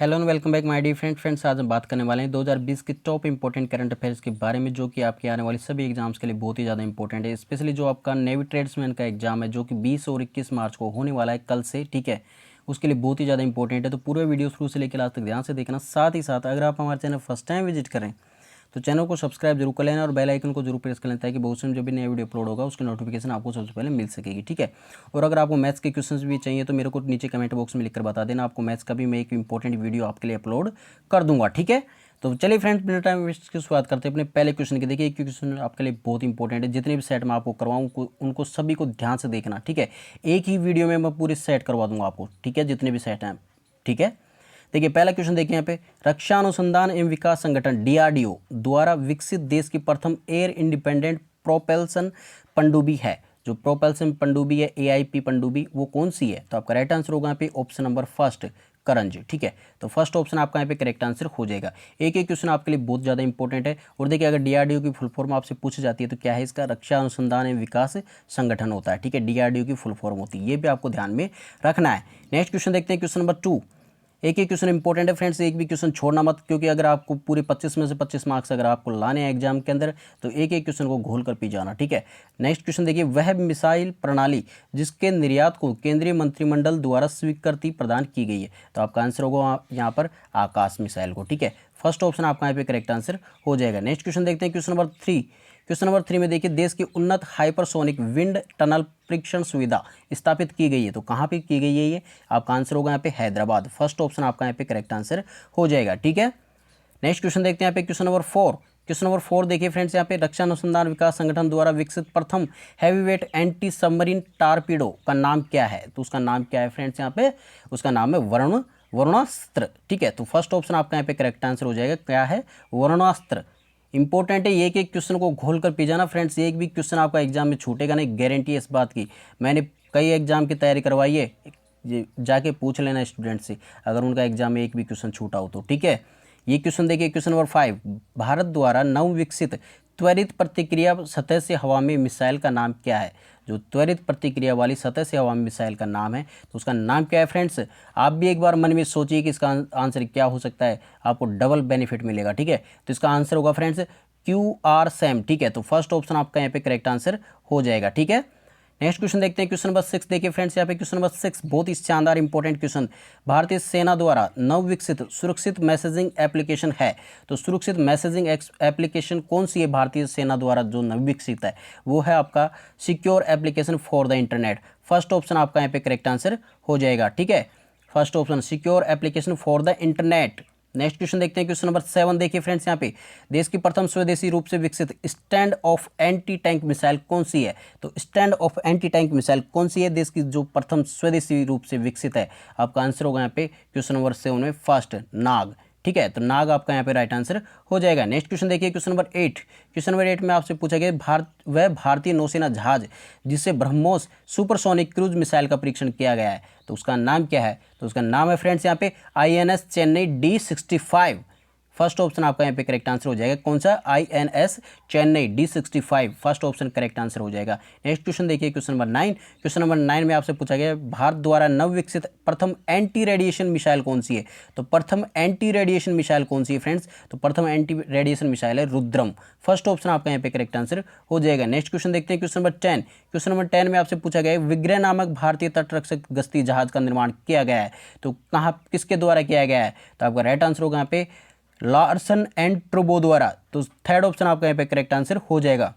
Hello and welcome back my dear friends. आज हम बात करने वाले हैं 2020 के टॉप इंपॉर्टेंट करंट अफेयर्स के बारे में, जो कि आपके आने वाले सभी एग्जाम्स के लिए बहुत ही ज़्यादा इंपॉर्टेंट है। स्पेशली जो आपका नेवी ट्रेड्समैन का एग्जाम है, जो कि 20 और 21 मार्च को होने वाला है, कल से, ठीक है, उसके लिए बहुत ही ज़्यादा इंपॉर्टेंट है। तो पूरे वीडियो शुरू से लेकर लास्ट तक ध्यान से देखना। साथ ही साथ अगर आप हमारे चैनल फर्स्ट टाइम विजिट करें तो चैनल को सब्सक्राइब जरूर कर लेना और बेल आइकन को जरूर प्रेस कर लेना, ताकि बहुत से जब भी नया वीडियो अपलोड होगा उसकी नोटिफिकेशन आपको सबसे पहले मिल सकेगी, ठीक है। और अगर आपको मैथ्स के क्वेश्चंस भी चाहिए तो मेरे को नीचे कमेंट बॉक्स में लिखकर बता देना, आपको मैथ्स का भी मैं एक इंपॉर्टेंट वीडियो आपके लिए अपलोड कर दूंगा, ठीक है। तो चलिए फ्रेंड्स, बिना टाइम वेस्ट की शुरुआत करते हैं अपने पहले क्वेश्चन की। देखिए, एक क्वेश्चन आपके लिए बहुत इंपॉर्टेंट है। जितने भी सेट मैं आपको करवाऊँ उनको सभी को ध्यान से देखना, ठीक है। एक ही वीडियो में मैं पूरी सेट करवा दूंगा आपको, ठीक है, जितने भी सेट हैं, ठीक है। देखिए, पहला क्वेश्चन देखिए यहाँ पे, रक्षा अनुसंधान एवं विकास संगठन डीआरडीओ द्वारा विकसित देश की प्रथम एयर इंडिपेंडेंट प्रोपेल्सन पनडुब्बी है। जो प्रोपेल्सन पनडुब्बी है, एआईपी पनडुब्बी, वो कौन सी है? तो आपका राइट आंसर होगा यहाँ पे ऑप्शन नंबर फर्स्ट, करंज, ठीक है। तो फर्स्ट ऑप्शन आपका यहाँ पे करेक्ट आंसर हो जाएगा। एक एक क्वेश्चन आपके लिए बहुत ज़्यादा इंपॉर्टेंट है। और देखिए, अगर डीआरडीओ की फुल फॉर्म आपसे पूछी जाती है तो क्या है इसका? रक्षा अनुसंधान एवं विकास संगठन होता है, ठीक है। डीआरडीओ की फुल फॉर्म होती है, ये भी आपको ध्यान में रखना है। नेक्स्ट क्वेश्चन देखते हैं, क्वेश्चन नंबर 2। एक ही क्वेश्चन इंपॉर्टेंट है फ्रेंड्स, एक भी क्वेश्चन छोड़ना मत, क्योंकि अगर आपको पूरे 25 में से 25 मार्क्स अगर आपको लाने हैं एग्जाम के अंदर, तो एक एक क्वेश्चन को घोल कर पी जाना, ठीक है। नेक्स्ट क्वेश्चन देखिए, वह मिसाइल प्रणाली जिसके निर्यात को केंद्रीय मंत्रिमंडल द्वारा स्वीकृति प्रदान की गई है। तो आपका आंसर होगा यहाँ पर आकाश मिसाइल को, ठीक है। फर्स्ट ऑप्शन आपका यहाँ पे करेक्ट आंसर हो जाएगा। नेक्स्ट क्वेश्चन देखते हैं, क्वेश्चन नंबर 3। क्वेश्चन नंबर 3 में देखिए, देश की उन्नत हाइपरसोनिक विंड टनल परीक्षण सुविधा स्थापित की गई है। तो कहाँ पे की गई है ये? आपका आंसर होगा यहाँ पे हैदराबाद। फर्स्ट ऑप्शन आपका यहाँ पे करेक्ट आंसर हो जाएगा, ठीक है। नेक्स्ट क्वेश्चन देखते हैं यहाँ पे, क्वेश्चन नंबर 4। क्वेश्चन नंबर 4 देखिए फ्रेंड्स, यहाँ पे रक्षा अनुसंधान विकास संगठन द्वारा विकसित प्रथम हैवीवेट एंटी सबमरीन टारपीडो का नाम क्या है? तो उसका नाम क्या है फ्रेंड्स? यहाँ पे उसका नाम है वरुणास्त्र, ठीक है। तो फर्स्ट ऑप्शन आपका यहाँ पे करेक्ट आंसर हो जाएगा, क्या है? वरुणास्त्र। इंपॉर्टेंट है, एक एक क्वेश्चन को घोल कर पी जाना फ्रेंड्स, एक भी क्वेश्चन आपका एग्जाम में छूटेगा नहीं, गारंटी है इस बात की। मैंने कई एग्जाम की तैयारी करवाई है, ये जाके पूछ लेना स्टूडेंट से अगर उनका एग्जाम में एक भी क्वेश्चन छूटा हो तो, ठीक है। ये क्वेश्चन देखिए, क्वेश्चन नंबर 5। भारत द्वारा नव विकसित त्वरित प्रतिक्रिया सतह से हवा में मिसाइल का नाम क्या है? जो त्वरित प्रतिक्रिया वाली सतह से हवा में मिसाइल का नाम है, तो उसका नाम क्या है फ्रेंड्स? आप भी एक बार मन में सोचिए कि इसका आंसर क्या हो सकता है, आपको डबल बेनिफिट मिलेगा, ठीक है। तो इसका आंसर होगा फ्रेंड्स QR सैम, ठीक है। तो फर्स्ट ऑप्शन आपका यहाँ पे करेक्ट आंसर हो जाएगा, ठीक है। नेक्स्ट क्वेश्चन देखते हैं, क्वेश्चन नंबर 6 देखिए फ्रेंड्स, यहाँ पे क्वेश्चन नंबर 6 बहुत ही शानदार इंपॉर्टेंट क्वेश्चन। भारतीय सेना द्वारा नव विकसित सुरक्षित मैसेजिंग एप्लीकेशन है। तो सुरक्षित मैसेजिंग एप्लीकेशन कौन सी है भारतीय सेना द्वारा जो नव विकसित है? वो है आपका secure application for the internet. First option आपका यहाँ पे करेक्ट आंसर हो जाएगा, ठीक है। First option secure application for the internet. Next question देखते हैं, क्वेश्चन नंबर 7 देखिए फ्रेंड्स, यहाँ पे देश की प्रथम स्वदेशी रूप से विकसित stand of anti tank missile कौन सी है? तो stand of anti tank missile कौन सी है देश की जो प्रथम स्वदेशी रूप से विकसित है? आपका आंसर होगा यहाँ पे क्वेश्चन नंबर 7 में फर्स्ट, नाग, ठीक है। तो नाग आपका यहाँ पे राइट आंसर हो जाएगा। नेक्स्ट क्वेश्चन देखिए, क्वेश्चन नंबर 8। क्वेश्चन नंबर 8 में आपसे पूछा गया वह भारतीय नौसेना जहाज जिससे ब्रह्मोस सुपरसोनिक क्रूज मिसाइल का परीक्षण किया गया है, तो उसका नाम क्या है? तो उसका नाम है फ्रेंड्स यहाँ पे INS Chennai D65। First option आपका यहाँ पे करेक्ट आंसर हो जाएगा, कौन सा? INS Chennai D65, first option correct answer हो जाएगा। नेक्स्ट क्वेश्चन देखिए, क्वेश्चन नंबर 9। क्वेश्चन नंबर 9 में आपसे पूछा गया भारत द्वारा नव विकसित प्रथम एंटी रेडिएशन मिसाइल कौन सी है? तो प्रथम एंटी रेडिएशन मिसाइल कौन सी है फ्रेंड्स? तो प्रथम एंटी रेडिएशन मिसाइल है रुद्रम। फर्स्ट ऑप्शन आपका यहाँ पे करेक्ट आंसर हो जाएगा। नेक्स्ट क्वेश्चन देखते हैं, क्वेश्चन नंबर 10। क्वेश्चन नंबर 10 में आपसे पूछा गया विग्रह नामक भारतीय तटरक्षक गश्ती जहाज का निर्माण किया गया है, तो कहाँ, किसके द्वारा किया गया है? तो आपका राइट आंसर होगा यहाँ पे लार्सन एंड ट्रूबो द्वारा। तो थर्ड ऑप्शन आपका यहाँ पे करेक्ट आंसर हो जाएगा,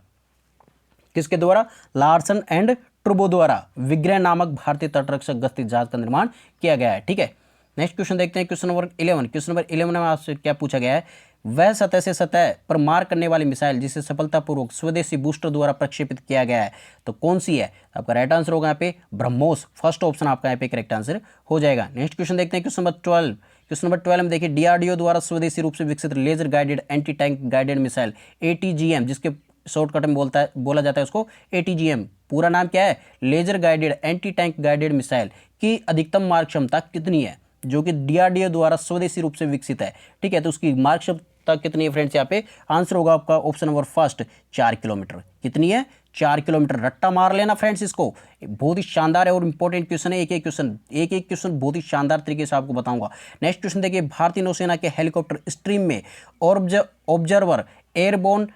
किसके द्वारा? लार्सन एंड ट्रूबो द्वारा विग्रह नामक भारतीय तटरक्षक गश्ती जहाज का निर्माण किया गया है, ठीक है। नेक्स्ट क्वेश्चन देखते हैं, क्वेश्चन नंबर 11। क्वेश्चन नंबर 11 में आपसे क्या पूछा गया है? वह सतह से सतह पर मार करने वाली मिसाइल जिसे सफलतापूर्वक स्वदेशी बूस्टर द्वारा प्रक्षेपित किया गया है, तो कौन सी है? आपका राइट आंसर होगा यहाँ पे ब्रह्मोस। फर्स्ट ऑप्शन आपका यहाँ पे करेक्ट आंसर हो जाएगा। नेक्स्ट क्वेश्चन देखते हैं, क्वेश्चन नंबर 12। क्वेश्चन नंबर 12 में देखिए, डीआरडीओ द्वारा स्वदेशी रूप से विकसित laser guided anti tank guided missile ATGM, जिसके शॉर्टकट में बोला जाता है उसको ATGM, पूरा नाम क्या है? Laser guided anti tank guided missile की अधिकतम मारक क्षमता कितनी है, जो कि डीआरडीओ द्वारा स्वदेशी रूप से विकसित है, ठीक है। तो उसकी मारक क्षमता कितनी है फ्रेंड्स? यहाँ पे आंसर होगा आपका ऑप्शन नंबर फर्स्ट, 4 किलोमीटर। कितनी है? 4 किलोमीटर। रट्टा मार लेना फ्रेंड्स इसको, बहुत ही शानदार है और इंपॉर्टेंट क्वेश्चन है। एक एक क्वेश्चन बहुत ही शानदार तरीके से आपको बताऊंगा। नेक्स्ट क्वेश्चन देखिए, भारतीय नौसेना के हेलीकॉप्टर स्ट्रीम में ऑब्जर्वर एयरबोर्न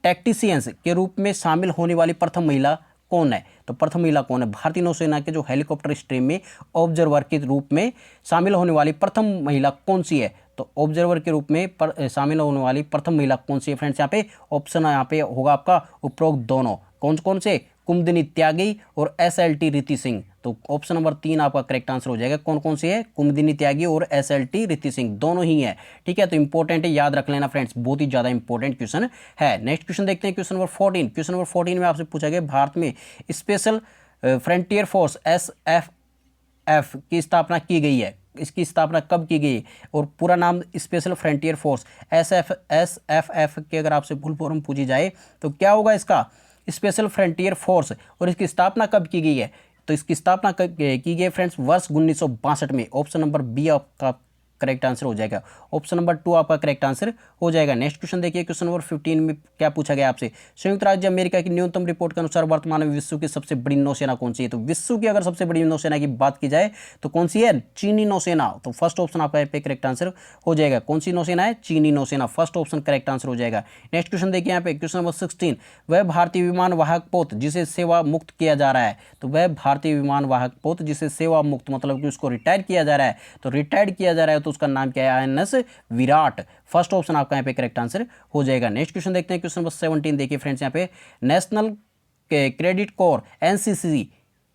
टैक्टिशियंस के रूप में शामिल होने वाली प्रथम महिला कौन है? तो प्रथम महिला कौन है? भारतीय नौसेना के जो हेलीकॉप्टर स्ट्रीम में ऑब्जर्वर के रूप में शामिल होने वाली प्रथम महिला कौन सी है? तो ऑब्जर्वर के रूप में शामिल होने वाली प्रथम महिला कौन सी है फ्रेंड्स? यहाँ पे ऑप्शन यहाँ पे होगा आपका उपरोक्त दोनों। कौन कौन से? कुमुदिनी त्यागी और SLT रीति सिंह। तो ऑप्शन नंबर 3 आपका करेक्ट आंसर हो जाएगा। कौन कौन सी है? कुमुदिनी त्यागी और SLT रीति सिंह, दोनों ही है। ठीक है, तो इंपॉर्टेंट है, याद रख लेना फ्रेंड्स, बहुत ही ज़्यादा इंपॉर्टेंट क्वेश्चन है। नेक्स्ट क्वेश्चन देखते हैं, क्वेश्चन नंबर 14। क्वेश्चन नंबर 14 में आपसे पूछा गया, भारत में स्पेशल फ्रंटियर फोर्स SFF की स्थापना की गई है। इसकी स्थापना कब की गई और पूरा नाम स्पेशल फ्रंटियर फोर्स SFF की अगर आपसे फुल फॉर्म पूछी जाए तो क्या होगा इसका? Special frontier force. और इसकी स्थापना कब की गई है? तो इसकी स्थापना की गई फ्रेंड्स वर्ष 1962 में। ऑप्शन नंबर बी आपका करेक्ट आंसर हो जाएगा। ऑप्शन नंबर 2 आपका करेक्ट आंसर हो जाएगा। नेक्स्ट क्वेश्चन देखिए, क्वेश्चन नंबर 15 में क्या पूछा गया आपसे? संयुक्त राज्य अमेरिका की न्यूनतम रिपोर्ट के अनुसार वर्तमान में विश्व की सबसे बड़ी नौसेना कौन सी है? तो विश्व की अगर सबसे बड़ी नौसेना की बात की जाए तो कौन सी है? चीनी नौसेना। तो फर्स्ट ऑप्शन आपका यहाँ पे करेक्ट आंसर हो जाएगा। कौन सी नौसेना है? चीनी नौसेना, फर्स्ट ऑप्शन करेक्ट आंसर हो जाएगा। नेक्स्ट क्वेश्चन देखिए यहाँ पे, क्वेश्चन नंबर 16, वह भारतीय विमान वाहक पोत जिसे सेवा मुक्त किया जा रहा है। तो वह भारतीय विमान वाहक पोत जिसे सेवा मुक्त मतलब कि उसको रिटायर किया जा रहा है, तो रिटायर किया जा रहा है तो उसका नाम क्या है? INS विराट, फर्स्ट ऑप्शन आपका यहाँ पे करेक्ट आंसर हो जाएगा। नेक्स्ट क्वेश्चन देखते हैं, क्वेश्चन नंबर 17 देखिए फ्रेंड्स, यहाँ पे नेशनल क्रेडिट कोर NCC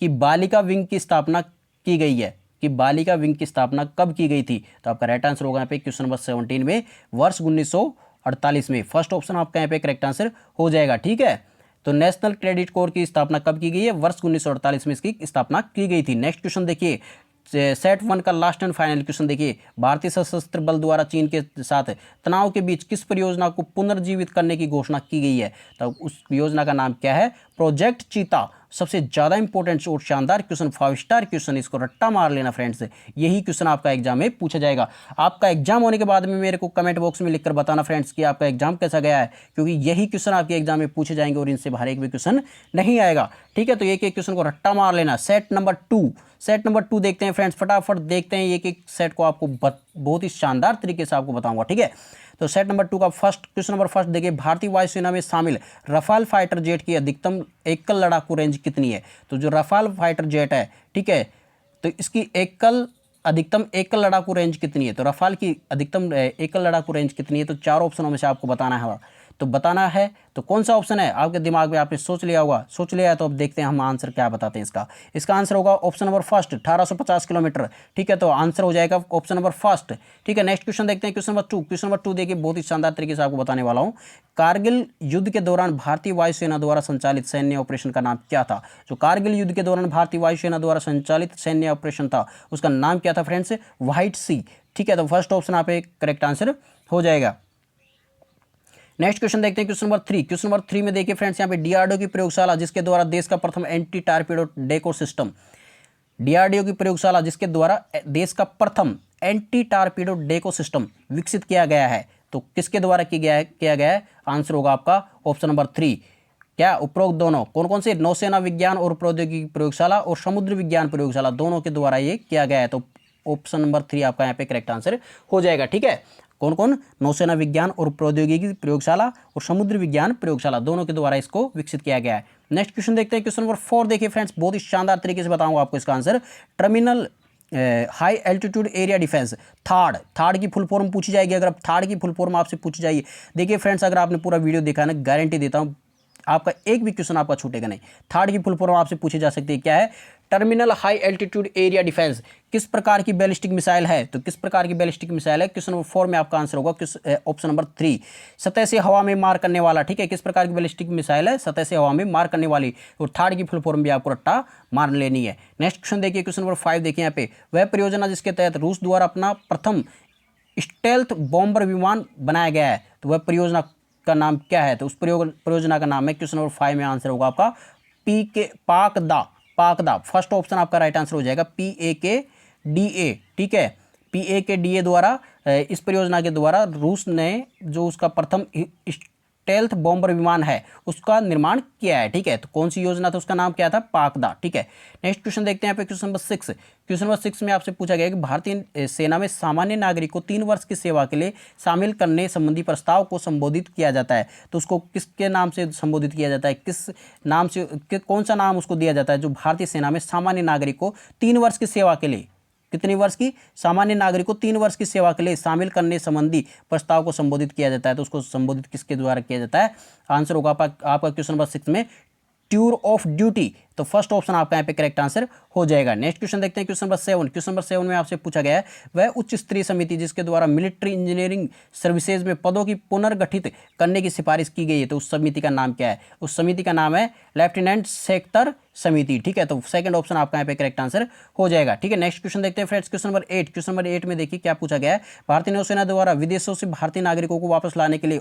की बालिका विंग की स्थापना की गई है, कि बालिका विंग की स्थापना कब की गई थी? तो आपका राइट आंसर होगा यहाँ पे क्वेश्चन नंबर 17 में वर्ष 1948 में, फर्स्ट ऑप्शन आपका यहाँ पे करेक्ट आंसर हो जाएगा। ठीक है, तो नेशनल क्रेडिट कोर की स्थापना कब की गई है? वर्ष 1948 में इसकी स्थापना की गई थी। नेक्स्ट क्वेश्चन देखिए, सेट 1 का लास्ट एंड फाइनल क्वेश्चन देखिए, भारतीय सशस्त्र बल द्वारा चीन के साथ तनाव के बीच किस परियोजना को पुनर्जीवित करने की घोषणा की गई है? तो उस योजना का नाम क्या है? प्रोजेक्ट चीता। सबसे ज़्यादा इंपॉर्टेंट और शानदार क्वेश्चन, 5 स्टार क्वेश्चन, इसको रट्टा मार लेना फ्रेंड्स। यही क्वेश्चन आपका एग्जाम में पूछा जाएगा। आपका एग्जाम होने के बाद में मेरे को कमेंट बॉक्स में लिखकर बताना फ्रेंड्स कि आपका एग्जाम कैसा गया है, क्योंकि यही क्वेश्चन आपके एग्जाम में पूछे जाएंगे और इनसे बाहर एक भी क्वेश्चन नहीं आएगा। ठीक है, तो एक एक क्वेश्चन को रट्टा मार लेना। सेट नंबर 2 देखते हैं फ्रेंड्स, फटाफट देखते हैं एक एक सेट को, आपको बहुत ही शानदार तरीके से आपको बताऊंगा। ठीक है, तो सेट नंबर 2 का क्वेश्चन नंबर फर्स्ट देखिए, भारतीय वायुसेना में शामिल रफाल फाइटर जेट की अधिकतम एकल लड़ाकू रेंज कितनी है? तो जो रफाल फाइटर जेट है, ठीक है, तो इसकी अधिकतम एकल लड़ाकू रेंज कितनी है? तो रफाल की अधिकतम एकल लड़ाकू रेंज कितनी है? तो 4 ऑप्शनों में से आपको बताना है। तो बताना है तो कौन सा ऑप्शन है? आपके दिमाग में आपने सोच लिया होगा, सोच लिया है तो अब देखते हैं हम आंसर क्या बताते हैं इसका आंसर होगा ऑप्शन नंबर फर्स्ट 1850 किलोमीटर। ठीक है, तो आंसर हो जाएगा ऑप्शन नंबर फर्स्ट। ठीक है, नेक्स्ट क्वेश्चन देखते हैं, क्वेश्चन नंबर 2 देखिए, बहुत ही शानदार तरीके से आपको बताने वाला हूँ। कारगिल युद्ध के दौरान भारतीय वायुसेना द्वारा संचालित सैन्य ऑपरेशन का नाम क्या था? जो कारगिल युद्ध के दौरान भारतीय वायुसेना द्वारा संचालित सैन्य ऑपरेशन था, उसका नाम क्या था फ्रेंड्स? व्हाइट सी। ठीक है, तो फर्स्ट ऑप्शन आप एक करेक्ट आंसर हो जाएगा। नेक्स्ट क्वेश्चन देखते हैं, क्वेश्चन नंबर 3 में देखिए फ्रेंड्स, यहाँ पे DRDO की प्रयोगशाला जिसके द्वारा देश का प्रथम anti torpedo deco system, DRDO की प्रयोगशाला जिसके द्वारा देश का प्रथम एंटी टारपीडो डेको सिस्टम विकसित किया गया है, तो किसके द्वारा किया गया है? आंसर होगा आपका ऑप्शन नंबर 3। क्या? उपरोक्त दोनों। कौन कौन से? नौसेना विज्ञान और प्रौद्योगिकी प्रयोगशाला और समुद्र विज्ञान प्रयोगशाला, दोनों के द्वारा ये किया गया है। तो ऑप्शन नंबर 3 आपका यहाँ पे करेक्ट आंसर हो जाएगा। ठीक है, कौन कौन? नौसेना विज्ञान और प्रौद्योगिकी प्रयोगशाला और समुद्र विज्ञान प्रयोगशाला, दोनों के द्वारा इसको विकसित किया गया है। नेक्स्ट क्वेश्चन देखते हैं, क्वेश्चन नंबर 4 देखिए फ्रेंड्स, बहुत ही शानदार तरीके से बताऊंगा आपको इसका answer. Terminal high altitude area defence, third की फुल फॉर्म पूछी जाएगी। अगर थार्ड की फुल फॉर्म आपसे पूछी जाएगी, देखिए फ्रेंड्स, अगर आपने पूरा वीडियो देखा है ना, गारंटी देता हूँ आपका एक भी क्वेश्चन आपका छूटेगा नहीं। थर्ड की फुल फॉर्म आपसे पूछी जा सकती है, क्या है? Terminal high altitude area defence. किस प्रकार की बैलिस्टिक मिसाइल है? तो किस प्रकार की बैलिस्टिक मिसाइल है? क्वेश्चन नंबर 4 में आपका आंसर होगा ऑप्शन नंबर 3, सतह से हवा में मार करने वाला। ठीक है, किस प्रकार की बैलिस्टिक मिसाइल है? सतह से हवा में मार करने वाली। और थर्ड की फुल फॉर्म भी आपको रट्टा मार लेनी है। नेक्स्ट क्वेश्चन देखिए, क्वेश्चन नंबर 5 देखिए यहाँ पे, वह परियोजना जिसके तहत रूस द्वारा अपना प्रथम स्टेल्थ बॉम्बर विमान बनाया गया है, तो वह परियोजना का नाम क्या है? तो उस परियोजना का नाम है, क्वेश्चन नंबर 5 में आंसर होगा आपका पाकदा। फर्स्ट ऑप्शन आपका राइट आंसर हो जाएगा, PAKDA। ठीक है, PAKDA द्वारा इस परियोजना के द्वारा रूस ने जो उसका प्रथम स्टेल्थ बॉम्बर विमान है उसका निर्माण किया है। ठीक है, तो कौन सी योजना था, उसका नाम क्या था, पाकदा। ठीक है, नेक्स्ट क्वेश्चन देखते हैं यहाँ पे क्वेश्चन नंबर 6। क्वेश्चन नंबर 6 में आपसे पूछा गया कि भारतीय सेना में सामान्य नागरिक को 3 वर्ष की सेवा के लिए शामिल करने संबंधी प्रस्ताव को संबोधित किया जाता है, तो उसको किसके नाम से संबोधित किया जाता है, किस नाम से, कौन सा नाम उसको दिया जाता है जो भारतीय सेना में सामान्य नागरिक को 3 वर्ष की सेवा के लिए, कितनी वर्ष की, सामान्य नागरिक को 3 वर्ष की सेवा के लिए शामिल करने संबंधी प्रस्ताव को संबोधित किया जाता है, तो उसको संबोधित किसके द्वारा किया जाता है। आंसर होगा आपका क्वेश्चन नंबर 6 में टूर ऑफ ड्यूटी, तो फर्स्ट ऑप्शन आपका यहाँ पे करेक्ट आंसर हो जाएगा। नेक्स्ट क्वेश्चन देखते हैं क्वेश्चन नंबर 7। क्वेश्चन नंबर 7 में आपसे पूछा गया है वह उच्च स्तरीय समिति जिसके द्वारा मिलिट्री इंजीनियरिंग सर्विसेज में पदों की पुनर्गठित करने की सिफारिश की गई है, तो उस समिति का नाम क्या है, उस समिति का नाम है लेफ्टिनेंट सेक्टर समिति। ठीक है, तो सेकंड ऑप्शन आपका यहाँ पे करेक्ट आंसर हो जाएगा। ठीक है, नेक्स्ट क्वेश्चन देखते हैं friends question number 8। Question number 8 में देखिए क्या पूछा गया है, भारतीय नौसेना द्वारा विदेशों से भारतीय नागरिकों को वापस लाने के लिए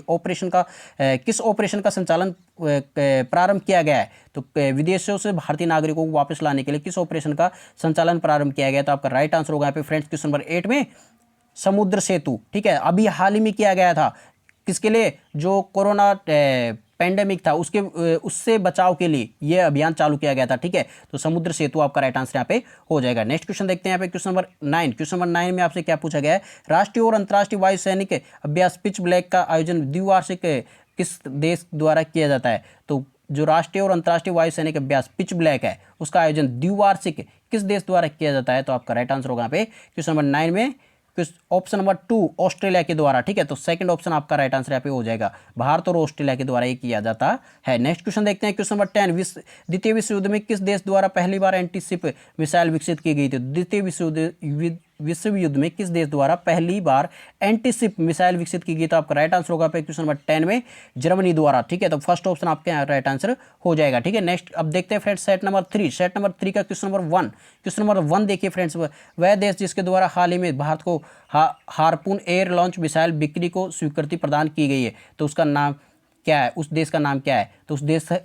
किस ऑपरेशन का संचालन प्रारंभ किया गया है, तो विदेशों से भारतीय नागरिकों को वापस लाने के लिए किस ऑपरेशन का संचालन प्रारंभ किया गया, तो आपका राइट आंसर होगा यहाँ पे फ्रेंड्स क्वेश्चन नंबर 8 में समुद्र सेतु। ठीक है, अभी हाल ही में किया गया था, किसके लिए, जो कोरोना पेंडेमिक था उससे बचाव के लिए यह अभियान चालू किया गया था। ठीक है, तो समुद्र सेतु आपका राइट आंसर यहाँ पे हो जाएगा। नेक्स्ट क्वेश्चन देखते हैं यहाँ पे क्वेश्चन नंबर 9। क्वेश्चन नंबर 9 में आपसे क्या पूछा गया है, राष्ट्रीय और अंतर्राष्ट्रीय वायु सैनिक अभ्यास पिच ब्लैक का आयोजन द्विवार्षिक किस देश द्वारा किया जाता है, तो जो राष्ट्रीय और अंतर्राष्ट्रीय वायु सैनिक अभ्यास पिच ब्लैक है उसका आयोजन द्विवार्षिक किस देश द्वारा किया जाता है, तो आपका राइट आंसर होगा यहाँ पे क्वेश्चन नंबर 9 में ऑप्शन नंबर 2 ऑस्ट्रेलिया के द्वारा। ठीक है, तो सेकंड ऑप्शन आपका राइट आंसर यहाँ पे हो जाएगा, भारत और ऑस्ट्रेलिया के द्वारा ये किया जाता है। नेक्स्ट क्वेश्चन देखते हैं क्वेश्चन नंबर 10। द्वितीय विश्व युद्ध में किस देश द्वारा पहली बार एंटीशिप मिसाइल विकसित की गई थी, द्वितीय विश्व युद्ध में किस देश द्वारा पहली बार एंटीशिप मिसाइल विकसित की गई, तो आपका राइट आंसर होगा क्वेश्चन नंबर 10 में जर्मनी द्वारा। ठीक है, तो फर्स्ट ऑप्शन आपके यहाँ राइट आंसर हो जाएगा। ठीक है, नेक्स्ट अब देखते हैं friends set number 3। Set number 3 का क्वेश्चन नंबर 1। क्वेश्चन नंबर 1 देखिए फ्रेंड्स, वह देश जिसके द्वारा हाल ही में भारत को हार्पून एयर लॉन्च मिसाइल बिक्री को स्वीकृति प्रदान की गई है, तो उसका नाम क्या है, उस देश का नाम क्या है, तो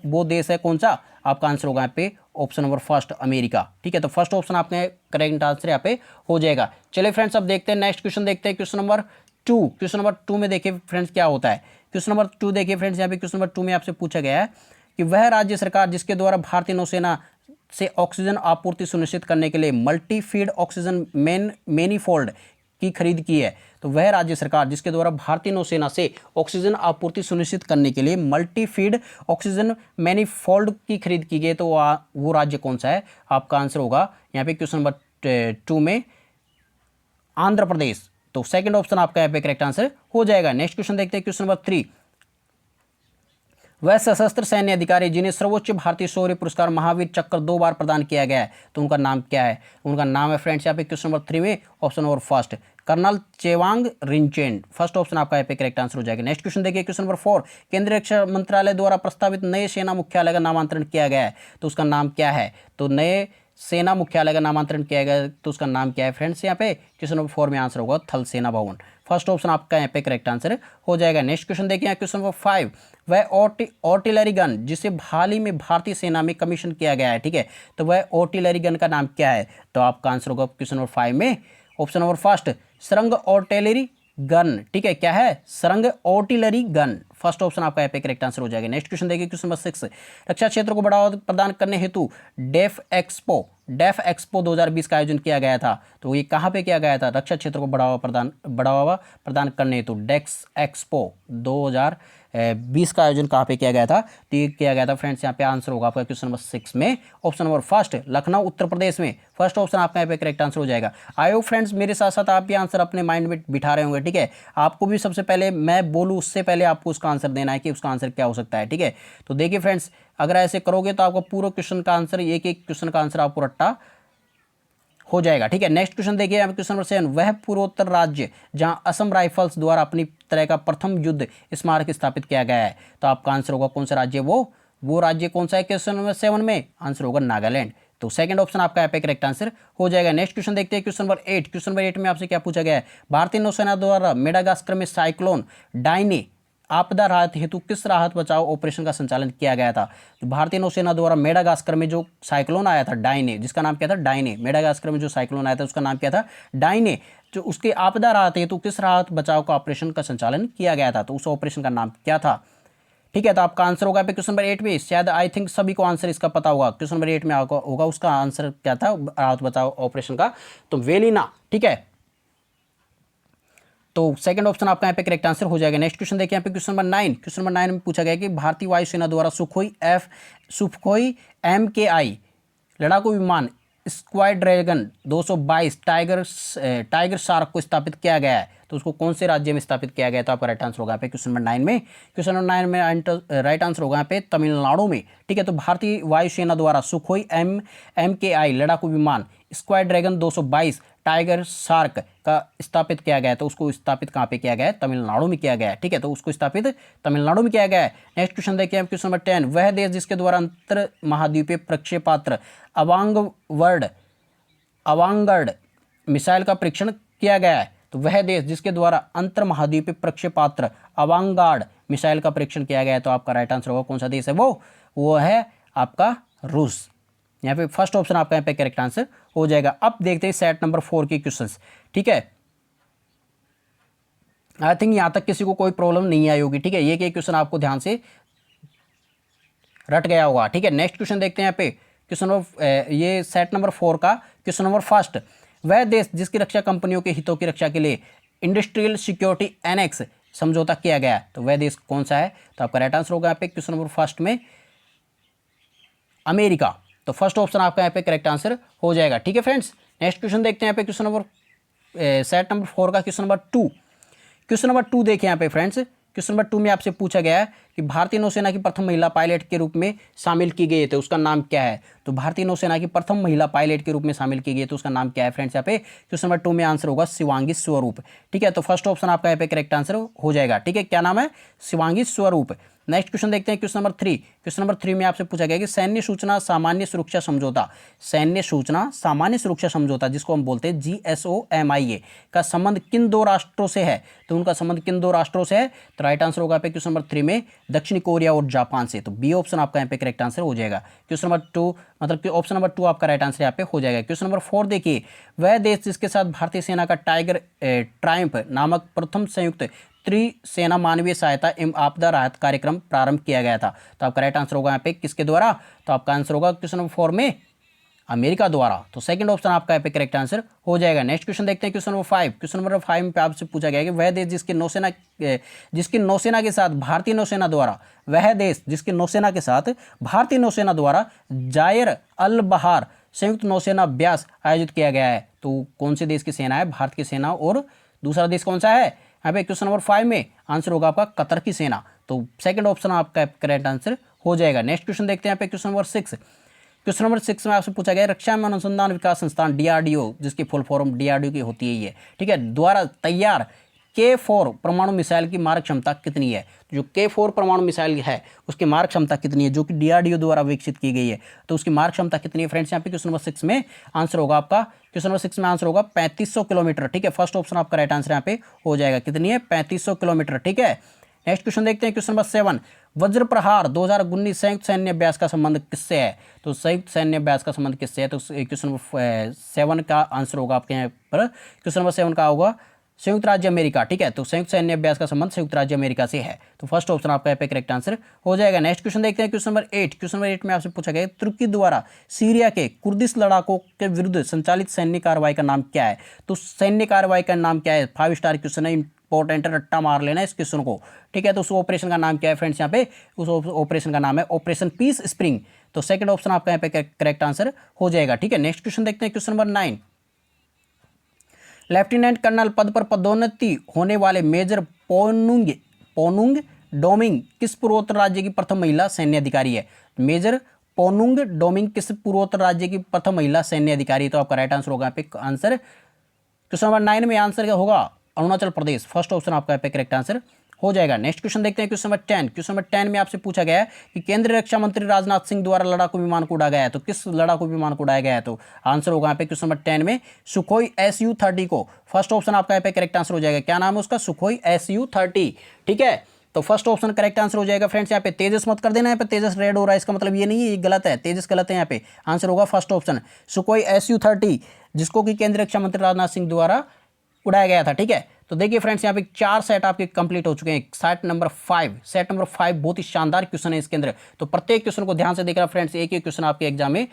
वो देश है कौन सा, आपका आंसर होगा यहाँ पे ऑप्शन नंबर फर्स्ट अमेरिका। ठीक है, तो फर्स्ट ऑप्शन आपने करेक्ट आंसर यहाँ पे हो जाएगा। चलिए फ्रेंड्स अब देखते हैं नेक्स्ट क्वेश्चन देखते हैं क्वेश्चन नंबर 2। क्वेश्चन नंबर 2 में देखिए फ्रेंड्स क्या होता है, क्वेश्चन नंबर 2 देखिए फ्रेंड्स, यहाँ पे क्वेश्चन नंबर 2 में आपसे पूछा गया है कि वह राज्य सरकार जिसके द्वारा भारतीय नौसेना से ऑक्सीजन आपूर्ति सुनिश्चित करने के लिए मल्टी फीड ऑक्सीजन मैनीफोल्ड की खरीद की है, तो वह राज्य सरकार जिसके द्वारा भारतीय नौसेना से ऑक्सीजन आपूर्ति सुनिश्चित करने के लिए मल्टी फीड ऑक्सीजन मैनीफोल्ड की खरीद की गई, तो वो राज्य कौन सा है, आपका आंसर होगा यहाँ पे क्वेश्चन नंबर 2 में आंध्र प्रदेश, तो सेकंड ऑप्शन आपका यहाँ पे करेक्ट आंसर हो जाएगा। नेक्स्ट क्वेश्चन देखते हैं क्वेश्चन नंबर 3। वह सशस्त्र सैन्य अधिकारी जिन्हें सर्वोच्च भारतीय शौर्य पुरस्कार महावीर चक्र 2 बार प्रदान किया गया है, तो उनका नाम क्या है, उनका नाम है फ्रेंड्स यहाँ पे क्वेश्चन नंबर 3 में option number first colonel Chewang Rinchen, first option आपका यहाँ पे करेक्ट आंसर हो जाएगा। नेक्स्ट क्वेश्चन देखिए क्वेश्चन नंबर 4। केंद्रीय रक्षा मंत्रालय द्वारा प्रस्तावित नए सेना मुख्यालय का नामांतरण किया गया है, तो उसका नाम क्या है, तो नए सेना मुख्यालय का नामांतरण किया गया तो उसका नाम क्या है फ्रेंड्स, यहाँ पे क्वेश्चन नंबर 4 में आंसर होगा थल सेना भवन, फर्स्ट ऑप्शन आपका यहाँ पे करेक्ट आंसर हो जाएगा। नेक्स्ट क्वेश्चन देखिए क्वेश्चन नंबर 5। वह आर्टिलरी गन जिसे हाल ही में भारतीय सेना में कमीशन किया गया है, ठीक है, तो वह आर्टिलरी गन का नाम क्या है, तो आपका आंसर होगा क्वेश्चन नंबर 5 में option number first Sarang artillery gun. ठीक है, क्या है, Sarang artillery gun, first option आपका यहाँ पे करेक्ट आंसर हो जाएगा। नेक्स्ट क्वेश्चन देखिए क्वेश्चन नंबर 6। रक्षा क्षेत्र को बढ़ावा प्रदान करने हेतु डेफ एक्सपो 2020 का आयोजन किया गया था, तो ये कहाँ पे किया गया था, रक्षा क्षेत्र को बढ़ावा प्रदान करने हेतु डेक्स एक्सपो 2020 का आयोजन कहाँ पे किया गया था, तो ये किया गया था फ्रेंड्स, यहाँ पे आंसर होगा आपका क्वेश्चन नंबर 6 में option number first Lucknow Uttar Pradesh में, फर्स्ट ऑप्शन आपका यहाँ पे करेक्ट आंसर हो जाएगा। आयो फ्रेंड्स मेरे साथ साथ आप भी आंसर अपने माइंड में बिठा रहे होंगे, ठीक है, आपको भी सबसे पहले मैं बोलूँ उससे पहले आपको उसका आंसर देना है कि उसका आंसर क्या हो सकता है। ठीक है, तो देखिए फ्रेंड्स अगर ऐसे करोगे तो आपका पूरा क्वेश्चन का आंसर एक क्वेश्चन का आंसर आपको रट्टा हो जाएगा। ठीक है, नेक्स्ट क्वेश्चन देखिए यहाँ पे क्वेश्चन नंबर 7। वह पूर्वोत्तर राज्य जहां असम राइफल्स द्वारा अपनी तरह का प्रथम युद्ध स्मारक स्थापित किया गया है, तो आपका आंसर होगा कौन सा राज्य, वो राज्य कौन सा है क्वेश्चन नंबर 7 में, आंसर होगा नागालैंड, तो सेकंड ऑप्शन आपका यहाँ पे करेक्ट आंसर हो जाएगा। नेक्स्ट क्वेश्चन देखते हैं क्वेश्चन नंबर 8। क्वेश्चन नंबर 8 में आपसे क्या पूछा गया है, भारतीय नौसेना द्वारा मेडागास्कर में साइक्लोन डाइने आपदा राहत हेतु किस राहत बचाव ऑपरेशन का संचालन किया गया था, तो भारतीय नौसेना द्वारा मेडागास्कर में जो साइक्लोन आया था डाइने, जिसका नाम क्या था डाइने, मेडागास्कर में जो साइक्लोन आया था उसका नाम क्या था डाइने, जो उसके आपदा राहत हेतु किस राहत बचाव का ऑपरेशन का संचालन किया गया था, तो उस ऑपरेशन का नाम क्या था, ठीक है, तो आपका आंसर होगा पे क्वेश्चन नंबर 8 में। शायद आई थिंक सभी को आंसर इसका पता होगा, क्वेश्चन नंबर 8 में होगा उसका आंसर क्या था राहत बचाव ऑपरेशन का, तो वेलिना। ठीक है, तो सेकंड ऑप्शन आपका यहाँ पे करेक्ट आंसर हो जाएगा। नेक्स्ट क्वेश्चन देखिए यहाँ पे क्वेश्चन नंबर 9। क्वेश्चन नंबर 9 में पूछा गया कि भारतीय वायुसेना द्वारा सुखोई MKI लड़ाकू विमान स्क्वाड्रैगन 222 टाइगर शार्क को स्थापित किया गया है, तो उसको कौन से राज्य में स्थापित किया गया, तो आपका राइट आंसर होगा यहाँ पे क्वेश्चन नंबर 9 में। क्वेश्चन नंबर 9 में राइट आंसर होगा यहाँ पे तमिलनाडु में। ठीक है, तो भारतीय वायुसेना द्वारा सुखोई MKI लड़ाकू विमान स्क्वाड्रैगन 222 टाइगर शार्क का स्थापित किया गया है, तो उसको स्थापित कहाँ पे किया गया है, तमिलनाडु में किया गया है। ठीक है, तो उसको स्थापित तमिलनाडु में किया गया है। नेक्स्ट क्वेश्चन देखिए क्वेश्चन नंबर 10। वह देश जिसके द्वारा अंतर महाद्वीपीय प्रक्षेपास्त्र अवांगर्ड मिसाइल का परीक्षण किया गया है, तो वह देश जिसके द्वारा अंतर महाद्वीपीय प्रक्षेपास्त्र अवांगार्ड मिसाइल का परीक्षण किया गया है, तो आपका राइट आंसर होगा कौन सा देश है, वो है आपका रूस। यहाँ पे फर्स्ट ऑप्शन आपका यहाँ पे करेक्ट आंसर हो जाएगा। अब देखते हैं सेट नंबर 4 के क्वेश्चंस। ठीक है, आई थिंक यहाँ तक किसी को कोई प्रॉब्लम नहीं आई होगी। ठीक है, ये क्वेश्चन आपको ध्यान से रट गया होगा। ठीक है, नेक्स्ट क्वेश्चन देखते हैं यहाँ पे क्वेश्चन नंबर ये सेट नंबर 4 का क्वेश्चन नंबर फर्स्ट। वह देश जिसकी रक्षा कंपनियों के हितों की रक्षा के लिए इंडस्ट्रियल सिक्योरिटी एनेक्स समझौता किया गया है, तो वह देश कौन सा है, तो आपका राइट आंसर होगा यहाँ पे क्वेश्चन नंबर फर्स्ट में अमेरिका। तो फर्स्ट ऑप्शन आपका यहाँ पे करेक्ट आंसर हो जाएगा। ठीक है फ्रेंड्स, नेक्स्ट क्वेश्चन देखते हैं यहाँ पे क्वेश्चन नंबर सेट नंबर 4 का क्वेश्चन नंबर 2। क्वेश्चन नंबर 2 देखिए यहाँ पे फ्रेंड्स, क्वेश्चन नंबर 2 में आपसे पूछा गया है कि भारतीय नौसेना की प्रथम महिला पायलट के रूप में शामिल की गई है, तो उसका नाम क्या है, तो भारतीय नौसेना की प्रथम महिला पायलट के रूप में शामिल की गई है, तो उसका नाम क्या है फ्रेंड्स। यहाँ पे क्वेश्चन नंबर 2 में आंसर होगा शिवांगी स्वरूप। ठीक है, तो फर्स्ट ऑप्शन आपका यहाँ पे करेक्ट आंसर हो जाएगा। ठीक है, क्या नाम है, शिवांगी स्वरूप। नेक्स्ट क्वेश्चन देखते हैं क्वेश्चन नंबर 3। क्वेश्चन नंबर 3 में आपसे पूछा गया कि सैन्य सूचना सामान्य सुरक्षा समझौता जिसको हम बोलते हैं GSOMIA का संबंध किन दो राष्ट्रों से है, तो उनका संबंध किन दो राष्ट्रों से है, तो राइट आंसर होगा पे क्वेश्चन नंबर 3 में दक्षिण कोरिया और जापान से, तो बी ऑप्शन आपका यहाँ पे करेक्ट आंसर हो जाएगा। क्वेश्चन नंबर 2 मतलब ऑप्शन नंबर 2 आपका राइट आंसर यहाँ पे हो जाएगा। क्वेश्चन नंबर 4 देखिए, वह देश जिसके साथ भारतीय सेना का टाइगर ट्रायम्फ नामक प्रथम संयुक्त त्रिसेना मानवीय सहायता एवं आपदा राहत कार्यक्रम प्रारंभ किया गया था, तो आपका राइट आंसर होगा यहाँ पे किसके द्वारा, तो आपका आंसर होगा क्वेश्चन नंबर 4 में अमेरिका द्वारा, तो सेकंड ऑप्शन आपका यहाँ पे करेक्ट आंसर हो जाएगा। नेक्स्ट क्वेश्चन देखते हैं क्वेश्चन नंबर 5। क्वेश्चन नंबर 5 में आपसे पूछा गया कि वह देश जिसकी नौसेना के साथ भारतीय नौसेना द्वारा जायर अल बहार संयुक्त नौसेना अभ्यास आयोजित किया गया है, तो कौन से देश की सेना है, भारत की सेना, और दूसरा देश कौन सा है, यहाँ पे क्वेश्चन नंबर 5 में आंसर होगा आपका कतर की सेना, तो सेकंड ऑप्शन आपका करेक्ट आंसर हो जाएगा। नेक्स्ट क्वेश्चन देखते हैं यहाँ पे क्वेश्चन नंबर 6। क्वेश्चन नंबर 6 में आपसे पूछा गया रक्षा एवं अनुसंधान विकास संस्थान DRDO, जिसकी फुल फॉर्म DRDO की होती है ये, ठीक है, द्वारा तैयार K4 परमाणु मिसाइल की मारक क्षमता कितनी है, जो K4 परमाणु मिसाइल है उसकी मारक क्षमता कितनी है, जो कि DRDO द्वारा विकसित की गई है, तो उसकी मारक क्षमता कितनी है फ्रेंड्स। यहाँ पे क्वेश्चन नंबर 6 में आंसर होगा आपका, क्वेश्चन नंबर 6 में आंसर होगा 3500 किलोमीटर। ठीक है, फर्स्ट ऑप्शन आपका राइट आंसर यहाँ पे हो जाएगा, कितनी है, 3500 किलोमीटर। ठीक है, नेक्स्ट क्वेश्चन देखते हैं क्वेश्चन नंबर 7। वज्र प्रहार 2019 संयुक्त सैन्य अभ्यास का संबंध किससे है, तो संयुक्त सैन्य अभ्यास का संबंध किससे है, तो क्वेश्चन नंबर 7 का आंसर होगा आपके यहाँ पर, क्वेश्चन नंबर 7 का होगा संयुक्त राज्य अमेरिका। ठीक है, तो संयुक्त सैन्य अभ्यास का संबंध संयुक्त राज्य अमेरिका से है, तो फर्स्ट ऑप्शन आपका यहाँ पे करेक्ट आंसर हो जाएगा। नेक्स्ट क्वेश्चन देखते हैं क्वेश्चन नंबर 8। क्वेश्चन नंबर 8 में आपसे पूछा गया तुर्की द्वारा सीरिया के कुर्दिश लड़ाकों के विरुद्ध संचालित सैन्य कार्रवाई का नाम क्या है, तो सैन्य कार्रवाई का नाम क्या है, 5 स्टार क्वेश्चन है, इंपॉर्टेंट रट्टा मार लेना इस क्वेश्चन को। ठीक है, तो उस ऑपरेशन का नाम क्या है फ्रेंड्स, यहाँ पे उस ऑपरेशन का नाम है ऑपरेशन पीस स्प्रिंग, तो सेकंड ऑप्शन आपका यहाँ पे करेक्ट आंसर हो जाएगा। ठीक है, नेक्स्ट क्वेश्चन देखते हैं क्वेश्चन नंबर 9। लेफ्टिनेंट कर्नल पद पर पदोन्नति होने वाले मेजर पोनुंग डोमिंग किस पूर्वोत्तर राज्य की प्रथम महिला सैन्य अधिकारी है, मेजर पोनुंग डोमिंग किस पूर्वोत्तर राज्य की प्रथम महिला सैन्य अधिकारी, तो आपका राइट आंसर होगा यहाँ पे आंसर क्वेश्चन नंबर 9 में आंसर क्या होगा, अरुणाचल प्रदेश, फर्स्ट ऑप्शन आपका यहाँ पे करेक्ट आंसर हो जाएगा। नेक्स्ट क्वेश्चन देखते हैं क्वेश्चन नंबर 10। क्वेश्चन नंबर 10 में आपसे पूछा गया है कि केंद्रीय रक्षा मंत्री राजनाथ सिंह द्वारा लड़ाकू विमान को उड़ाया गया है, तो किस लड़ाकू विमान को उड़ाया गया है, तो आंसर होगा यहाँ पे क्वेश्चन नंबर 10 में सुखोई Su-30 को, फर्स्ट ऑप्शन आपका यहाँ पे करेक्ट आंसर हो जाएगा। क्या नाम है उसका, सुखोई Su-30। ठीक है, तो फर्स्ट ऑप्शन करेक्ट आंसर हो जाएगा फ्रेंड्स। यहाँ पे तेजस मत कर देना, यहाँ पे तेजस रेड हो रहा है, इसका मतलब ये नहीं है ये गलत है, तेजस गलत है, यहाँ पे आंसर होगा फर्स्ट ऑप्शन सुखोई Su-30, जिसको कि केंद्रीय रक्षा मंत्री राजनाथ सिंह द्वारा उड़ाया गया था। ठीक है, तो देखिए फ्रेंड्स यहाँ पे 4 सेट आपके कंप्लीट हो चुके हैं। सेट नंबर 5 बहुत ही शानदार क्वेश्चन है इसके अंदर। तो प्रत्येक क्वेश्चन को ध्यान से देखना फ्रेंड्स, एक एक क्वेश्चन आपके एग्जाम में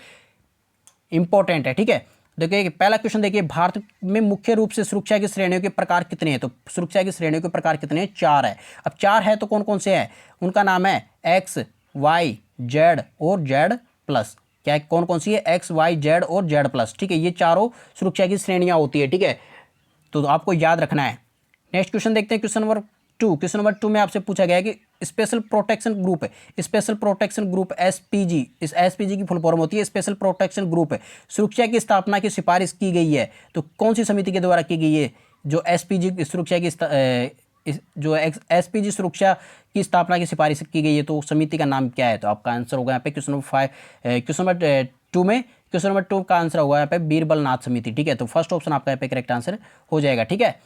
इंपॉर्टेंट है, ठीक है। देखिए पहला क्वेश्चन देखिए, भारत में मुख्य रूप से सुरक्षा की श्रेणियों के प्रकार कितने हैं? तो सुरक्षा की श्रेणियों के प्रकार कितने हैं? 4 है। अब 4 है तो कौन कौन से हैं? उनका नाम है एक्स, वाई, जेड और जेड प्लस। क्या कौन कौन सी है? एक्स, वाई, जेड और जेड प्लस, ठीक है। ये चारों सुरक्षा की श्रेणियां होती है, ठीक है। तो आपको याद रखना है। नेक्स्ट क्वेश्चन देखते हैं, क्वेश्चन नंबर 2। क्वेश्चन नंबर 2 में आपसे पूछा गया है कि स्पेशल प्रोटेक्शन ग्रुप एसपीजी, इस एसपीजी की फुल फॉर्म होती है स्पेशल प्रोटेक्शन ग्रुप है, सुरक्षा की स्थापना की सिफारिश की गई है तो कौन सी समिति के द्वारा की गई है? जो एसपीजी सुरक्षा की जो एसपीजी सुरक्षा की स्थापना की सिफारिश की गई है तो समिति का नाम क्या है? तो आपका आंसर होगा यहाँ पे क्वेश्चन नंबर 2 में क्वेश्चन नंबर 2 का आंसर होगा यहाँ पे बीरबल नाथ समिति, ठीक है। तो फर्स्ट ऑप्शन आपका यहाँ पे करेक्ट आंसर हो जाएगा, ठीक है।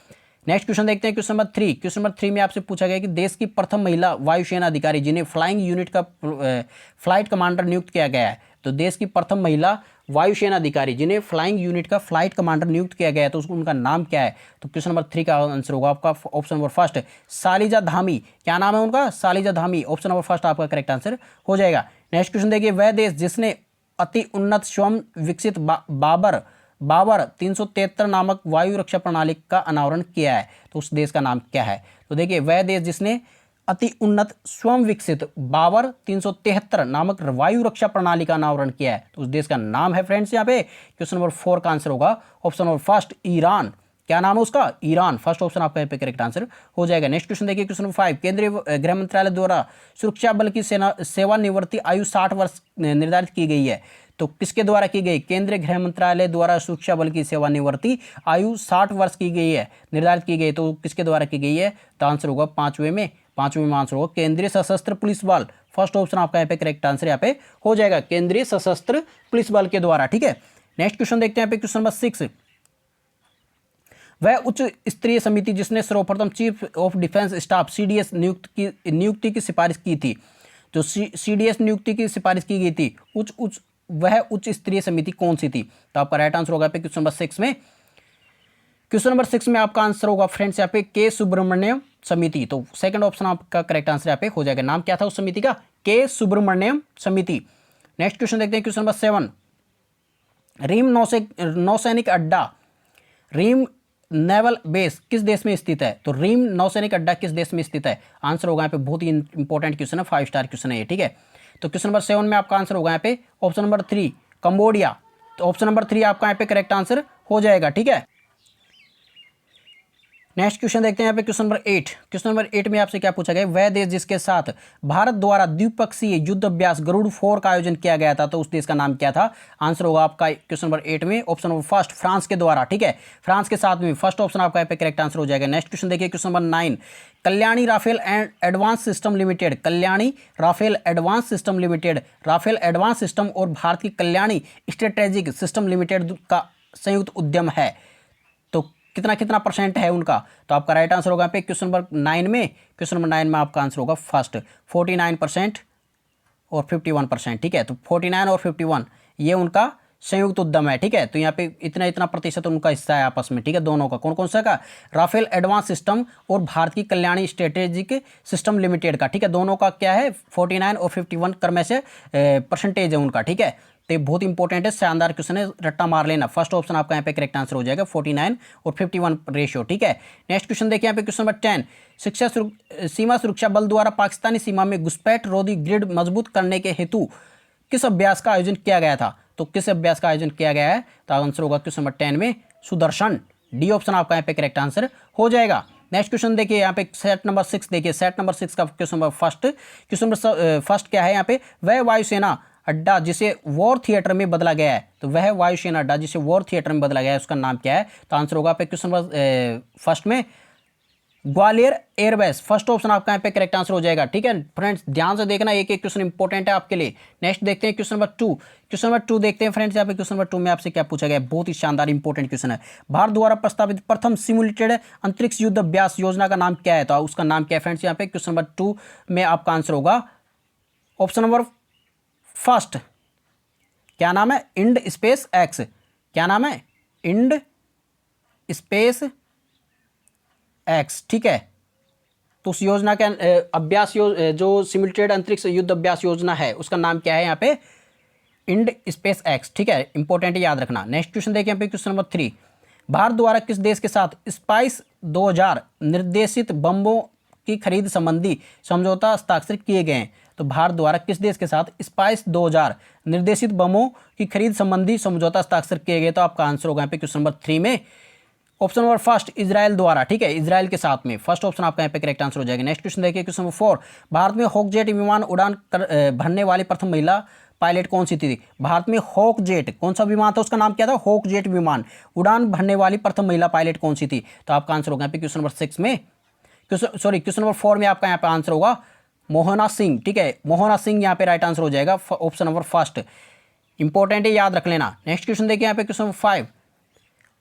नेक्स्ट क्वेश्चन देखते हैं, क्वेश्चन नंबर 3। क्वेश्चन नंबर 3 में आपसे पूछा गया कि देश की प्रथम महिला वायुसेना अधिकारी जिन्हें फ्लाइंग यूनिट का फ्लाइट कमांडर नियुक्त किया गया है, तो देश की प्रथम महिला वायुसेना अधिकारी जिन्हें फ्लाइंग यूनिट का फ्लाइट कमांडर नियुक्त किया गया है तो उसको उनका नाम क्या है? तो क्वेश्चन नंबर 3 का आंसर होगा आपका ऑप्शन नंबर फर्स्ट, सालिजा धामी। क्या नाम है उनका? सालिजा धामी। ऑप्शन नंबर फर्स्ट आपका करेक्ट आंसर हो जाएगा। नेक्स्ट क्वेश्चन देखिए, वह देश जिसने अति उन्नत स्वयं विकसित बाबर 373 नामक वायु रक्षा प्रणाली का अनावरण किया है, तो उस देश का नाम क्या है? तो देखिए, वह देश जिसने अति उन्नत स्वयं विकसित बाबर 373 नामक वायु रक्षा प्रणाली का अनावरण किया है, तो उस देश का नाम है फ्रेंड्स यहाँ पे क्वेश्चन नंबर 4 का आंसर होगा ऑप्शन नंबर फर्स्ट, ईरान। क्या नाम है उसका? ईरान। फर्स्ट ऑप्शन आपका यहाँ पे करेक्ट आंसर हो जाएगा। नेक्स्ट क्वेश्चन देखिए, क्वेश्चन नंबर 5। केंद्रीय गृह मंत्रालय द्वारा सुरक्षा बल की सेवानिवृत्ति आयु 60 वर्ष निर्धारित की गई है, तो किसके द्वारा की गई? केंद्रीय गृह मंत्रालय द्वारा सुरक्षा बल की सेवानिवृत्ति आयु 60 वर्ष की गई है, निर्धारित की गई, तो किसके द्वारा की गई है? तो आंसर होगा पांचवें में आंसर होगा केंद्रीय सशस्त्र पुलिस बल। फर्स्ट ऑप्शन आपका यहाँ पे करेक्ट आंसर यहाँ पे हो जाएगा, केंद्रीय सशस्त्र पुलिस बल के द्वारा, ठीक है। नेक्स्ट क्वेश्चन देखते हैं यहाँ पे क्वेश्चन नंबर 6। वह उच्च स्तरीय समिति जिसने सर्वप्रथम chief of defence staff CDS नियुक्ति की सिफारिश की थी, जो सीडीएस नियुक्ति की सिफारिश की गई थी, वह उच्च स्तरीय समिति कौन सी थी? तो आपका राइट आंसर होगा क्वेश्चन नंबर 6 में। क्वेश्चन नंबर 6 में आपका आंसर होगा फ्रेंड्स यहाँ पे के सुब्रमण्यम समिति, तो सेकंड ऑप्शन आपका करेक्ट आंसर यहाँ पे हो जाएगा। नाम क्या था उस समिति का? के सुब्रमण्यम समिति। नेक्स्ट क्वेश्चन देखते हैं, क्वेश्चन नंबर 7। रीम नौसैनिक अड्डा, रीम नेवल बेस किस देश में स्थित है? तो रीम नौसैनिक अड्डा किस देश में स्थित है? आंसर होगा यहाँ पे बहुत ही इंपॉर्टेंट क्वेश्चन है, 5 स्टार क्वेश्चन है ये, ठीक है। तो क्वेश्चन नंबर 7 में आपका आंसर होगा यहाँ पे ऑप्शन नंबर 3 कंबोडिया। तो ऑप्शन नंबर 3 आपका यहाँ पे करेक्ट आंसर हो जाएगा, ठीक है। नेक्स्ट क्वेश्चन देखते हैं यहाँ पे क्वेश्चन नंबर 8। क्वेश्चन नंबर 8 में आपसे क्या पूछा गया? वह देश जिसके साथ भारत द्वारा द्विपक्षीय युद्ध अभ्यास गरुड़ 4 का आयोजन किया गया था, तो उस देश का नाम क्या था? आंसर होगा आपका क्वेश्चन नंबर 8 में ऑप्शन नंबर फर्स्ट, फ्रांस के द्वारा, ठीक है। फ्रांस के साथ में फर्स्ट ऑप्शन आपका यहाँ पे करेक्ट आंसर हो जाएगा। नेक्स्ट क्वेश्चन देखिए, question number 9। Kalyani Rafael and advance system limited, Kalyani Rafael advance system limited, Rafael advance system और भारत की कल्याणी स्ट्रेटेजिक सिस्टम लिमिटेड का संयुक्त उद्यम है, तो कितना कितना परसेंट है उनका? तो आपका राइट आंसर होगा पे क्वेश्चन नंबर 9 में, क्वेश्चन नंबर 9 में आपका आंसर होगा फर्स्ट 49% और 51%, ठीक है। तो 49 और 51 ये उनका संयुक्त उद्यम है, ठीक है। तो यहाँ पे इतना इतना प्रतिशत उनका हिस्सा है आपस में, ठीक है, दोनों का। कौन कौन सा का? राफेल एडवांस सिस्टम और भारत की कल्याणी स्ट्रेटेजिक सिस्टम लिमिटेड का, ठीक है। दोनों का क्या है? 49 और 51 क्रम से परसेंटेज है उनका, ठीक है। तो बहुत इंपॉर्टेंट है, शानदार क्वेश्चन है, रट्टा मार लेना। फर्स्ट ऑप्शन आपका यहाँ पे करेक्ट आंसर हो जाएगा 49 और 51 रेशियो, ठीक है। नेक्स्ट क्वेश्चन देखिए यहाँ पे क्वेश्चन नंबर 10। सीमा सुरक्षा बल द्वारा पाकिस्तानी सीमा में घुसपैठ रोधी ग्रिड मजबूत करने के हेतु किस अभ्यास का आयोजन किया गया था? तो किस अभ्यास का आयोजन किया गया है? तो आंसर होगा क्वेश्चन नंबर 10 में सुदर्शन। डी ऑप्शन आपका यहाँ पे करेक्ट आंसर हो जाएगा। नेक्स्ट क्वेश्चन देखिए यहाँ पे सेट नंबर 6 देखिए, सेट नंबर 6 का question number first, question number first क्या है यहाँ पे? वह वायुसेना अड्डा जिसे वॉर थिएटर में बदला गया है, तो वह वायुसेना अड्डा जिसे वॉर थिएटर में बदला गया है उसका नाम क्या है? तो आंसर होगा पे क्वेश्चन नंबर फर्स्ट में ग्वालियर एयरबेस। फर्स्ट ऑप्शन आपका यहाँ पे करेक्ट आंसर हो जाएगा, ठीक है फ्रेंड्स। ध्यान से देखना, एक एक क्वेश्चन इंपॉर्टेंट है आपके लिए। नेक्स्ट देखते हैं क्वेश्चन नंबर 2। क्वेश्चन नंबर 2 देखते हैं फ्रेंड्स, यहाँ पे क्वेश्चन नंबर 2 में आपसे क्या पूछा गया है? बहुत ही शानदार इंपॉर्टेंट क्वेश्चन है। भारत द्वारा प्रस्तावित प्रथम सिमुलेटेड अंतरिक्ष युद्ध अभ्यास योजना का नाम क्या है? तो उसका नाम क्या है फ्रेंड्स? यहाँ पे क्वेश्चन नंबर 2 में आपका आंसर होगा ऑप्शन नंबर फर्स्ट, क्या नाम है? Ind space X. क्या नाम है? इंड स्पेस एक्स, ठीक है। तो उस योजना के जो सिम्युलेटेड अंतरिक्ष युद्ध अभ्यास योजना है उसका नाम क्या है यहाँ पे, इंड स्पेस एक्स, ठीक है। इंपॉर्टेंट है, याद रखना। नेक्स्ट क्वेश्चन देखिए यहाँ पे क्वेश्चन नंबर 3, भारत द्वारा किस देश के साथ स्पाइस 2000 निर्देशित बमों की खरीद संबंधी समझौता हस्ताक्षर किए गए हैं। तो भारत द्वारा किस देश के साथ स्पाइस 2000 निर्देशित बमों की खरीद संबंधी समझौता हस्ताक्षर किए गए। तो आपका आंसर होगा यहाँ पे क्वेश्चन नंबर 3 में ऑप्शन नंबर फर्स्ट, इजराइल द्वारा, ठीक है, इजराइल के साथ में। फर्स्ट ऑप्शन आपका यहाँ पे करेक्ट आंसर हो जाएगा। नेक्स्ट क्वेश्चन देखिए क्वेश्चन नंबर 4, भारत में हॉक जेट विमान उड़ान भरने वाली प्रथम महिला पायलट कौन सी थी। भारत में हॉक जेट कौन सा विमान था, उसका नाम क्या था, हॉक जेट विमान उड़ान भरने वाली प्रथम महिला पायलट कौन सी थी। तो आपका आंसर होगा यहाँ पे क्वेश्चन नंबर 6 में, क्वेश्चन नंबर 4 में आपका यहाँ पे आंसर होगा मोहना सिंह, ठीक है, मोहना सिंह यहाँ पे राइट आंसर हो जाएगा, ऑप्शन नंबर फर्स्ट। इंपॉर्टेंट है, याद रख लेना। नेक्स्ट क्वेश्चन देखिए यहाँ पे क्वेश्चन नंबर 5,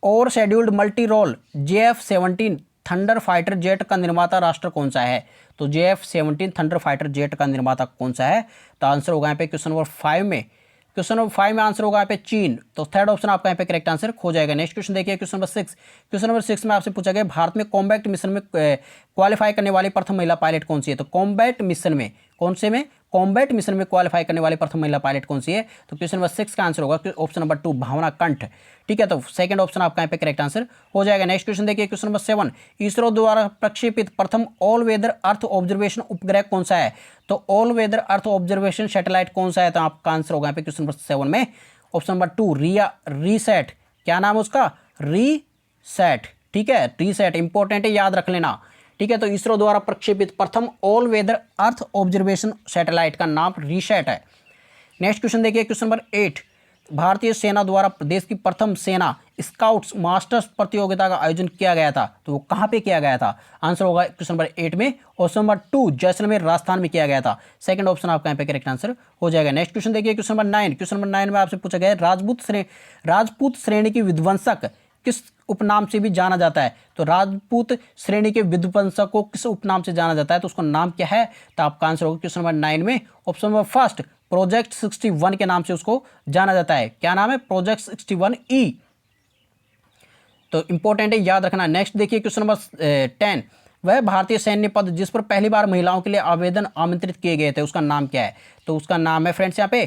और scheduled multi role JF-17 thunder fighter jet का निर्माता राष्ट्र कौन सा है। तो JF-17 थंडर फाइटर जेट का निर्माता कौन सा है। तो आंसर होगा यहाँ पे क्वेश्चन नंबर 5 में, क्वेश्चन नंबर 5 में आंसर होगा यहाँ पे चीन। तो थर्ड ऑप्शन आपका यहाँ पे करेक्ट आंसर हो जाएगा। नेक्स्ट क्वेश्चन देखिए क्वेश्चन नंबर 6, क्वेश्चन नंबर 6 में आपसे पूछा गया भारत में कॉम्बैट मिशन में क्वालिफाई करने वाली प्रथम महिला पायलट कौन सी है। तो कॉम्बैट मिशन में, कौन से में, कॉम्बैट मिशन में क्वालिफाई करने वाली प्रथम महिला पायलट कौन सी है। तो क्वेश्चन नंबर 6 का आंसर होगा ऑप्शन नंबर 2 भावना कंठ, ठीक है। तो सेकंड ऑप्शन आपका यहाँ पे करेक्ट आंसर हो जाएगा। नेक्स्ट क्वेश्चन देखिए क्वेश्चन नंबर 7, इसरो द्वारा प्रक्षेपित प्रथम ऑल वेदर अर्थ ऑब्जर्वेशन उपग्रह कौन सा है। तो all weather earth observation satellite कौन सा है। तो आपका आंसर होगा यहाँ पे क्वेश्चन नंबर 7 में ऑप्शन नंबर 2 रीसैट, क्या नाम है उसका, रीसैट, ठीक है, रीसैट। इंपॉर्टेंट है, याद रख लेना, ठीक है। तो इसरो द्वारा प्रक्षेपित प्रथम all weather earth observation satellite का नाम रीसैट है। नेक्स्ट क्वेश्चन देखिए क्वेश्चन नंबर 8, भारतीय सेना द्वारा देश की प्रथम सेना स्काउट्स मास्टर्स प्रतियोगिता का आयोजन किया गया था। तो वो कहाँ पे किया गया था। आंसर होगा क्वेश्चन नंबर 8 में ऑप्शन नंबर 2 जैसलमेर राजस्थान में किया गया था। सेकंड ऑप्शन आपका यहाँ पे करेक्ट आंसर हो जाएगा। नेक्स्ट क्वेश्चन देखिए क्वेश्चन नंबर 9, क्वेश्चन नंबर 9 में आपसे पूछा गया राजपूत श्रेणी की विध्वंसक किस उपनाम से भी जाना जाता है। तो राजपूत श्रेणी के विध्वंसक को किस उपनाम से जाना जाता है, तो उसका नाम क्या है। तो आपका आंसर होगा क्वेश्चन नंबर 9 में ऑप्शन नंबर फर्स्ट प्रोजेक्ट 61 के नाम से उसको जाना जाता है। क्या नाम है, प्रोजेक्ट 61E। तो इंपॉर्टेंट है, याद रखना। नेक्स्ट देखिए क्वेश्चन नंबर 10, वह भारतीय सैन्य पद जिस पर पहली बार महिलाओं के लिए आवेदन आमंत्रित किए गए थे उसका नाम क्या है। तो उसका नाम है फ्रेंड्स यहाँ पे,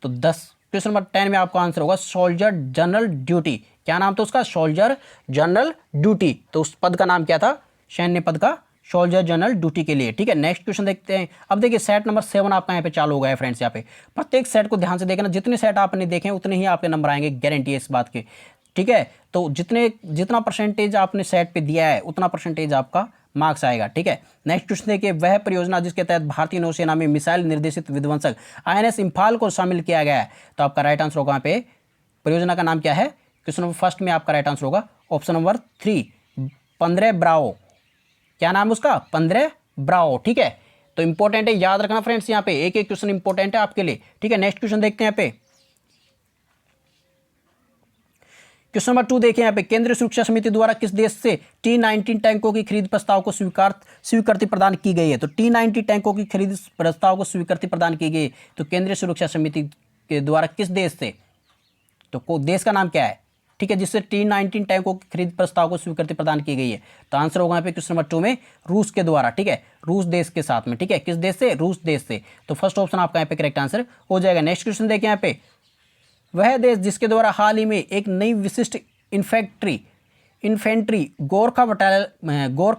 तो 10 क्वेश्चन नंबर 10 में आपका आंसर होगा सोल्जर जनरल ड्यूटी। क्या नाम था उसका, सोल्जर जनरल ड्यूटी। तो उस पद का नाम क्या था, सैन्य पद का सोल्जर जनरल ड्यूटी के लिए, ठीक है। नेक्स्ट क्वेश्चन देखते हैं। अब देखिए सेट नंबर 7 आपका यहाँ पे चालू हो गया है फ्रेंड्स। यहाँ पे प्रत्येक सेट को ध्यान से देखना, जितने सेट आपने देखे उतने ही आपके नंबर आएंगे, गारंटी है इस बात की, ठीक है। तो जितना परसेंटेज आपने सेट पे दिया है उतना परसेंटेज आपका मार्क्स आएगा, ठीक है। नेक्स्ट क्वेश्चन देखिए, वह परियोजना जिसके तहत भारतीय नौसेना में मिसाइल निर्देशित विध्वंसक INS इम्फाल को शामिल किया गया है। तो आपका राइट आंसर होगा यहाँ पे, परियोजना का नाम क्या है। क्वेश्चन नंबर फर्स्ट में आपका राइट आंसर होगा ऑप्शन नंबर 3 15 ब्रावो। क्या नाम है उसका, 15 ब्रावो, ठीक है। तो इंपॉर्टेंट है, याद रखना फ्रेंड्स, यहाँ पे एक एक क्वेश्चन इंपॉर्टेंट है आपके लिए, ठीक है। नेक्स्ट क्वेश्चन देखते हैं यहाँ पे क्वेश्चन नंबर 2 देखिए यहाँ पे, केंद्रीय सुरक्षा समिति द्वारा किस देश से T-90 टैंकों की खरीद प्रस्ताव को स्वीकृति प्रदान की गई है। तो T-90 टैंकों की खरीद प्रस्ताव को स्वीकृति प्रदान की गई तो केंद्रीय सुरक्षा समिति के द्वारा किस देश से, तो देश का नाम क्या है, ठीक है, जिससे T-90 टैंकों की खरीद प्रस्ताव को स्वीकृति प्रदान की गई है। तो आंसर होगा यहाँ पे क्वेश्चन नंबर 2 में रूस के द्वारा, ठीक है, रूस देश के साथ में, ठीक है, किस देश से, रूस देश से। तो फर्स्ट ऑप्शन आपका यहाँ पे करेक्ट आंसर हो जाएगा। नेक्स्ट क्वेश्चन देखिए यहाँ पे, वह देश जिसके द्वारा हाल ही में एक नई विशिष्ट इन्फेंट्री गोरखा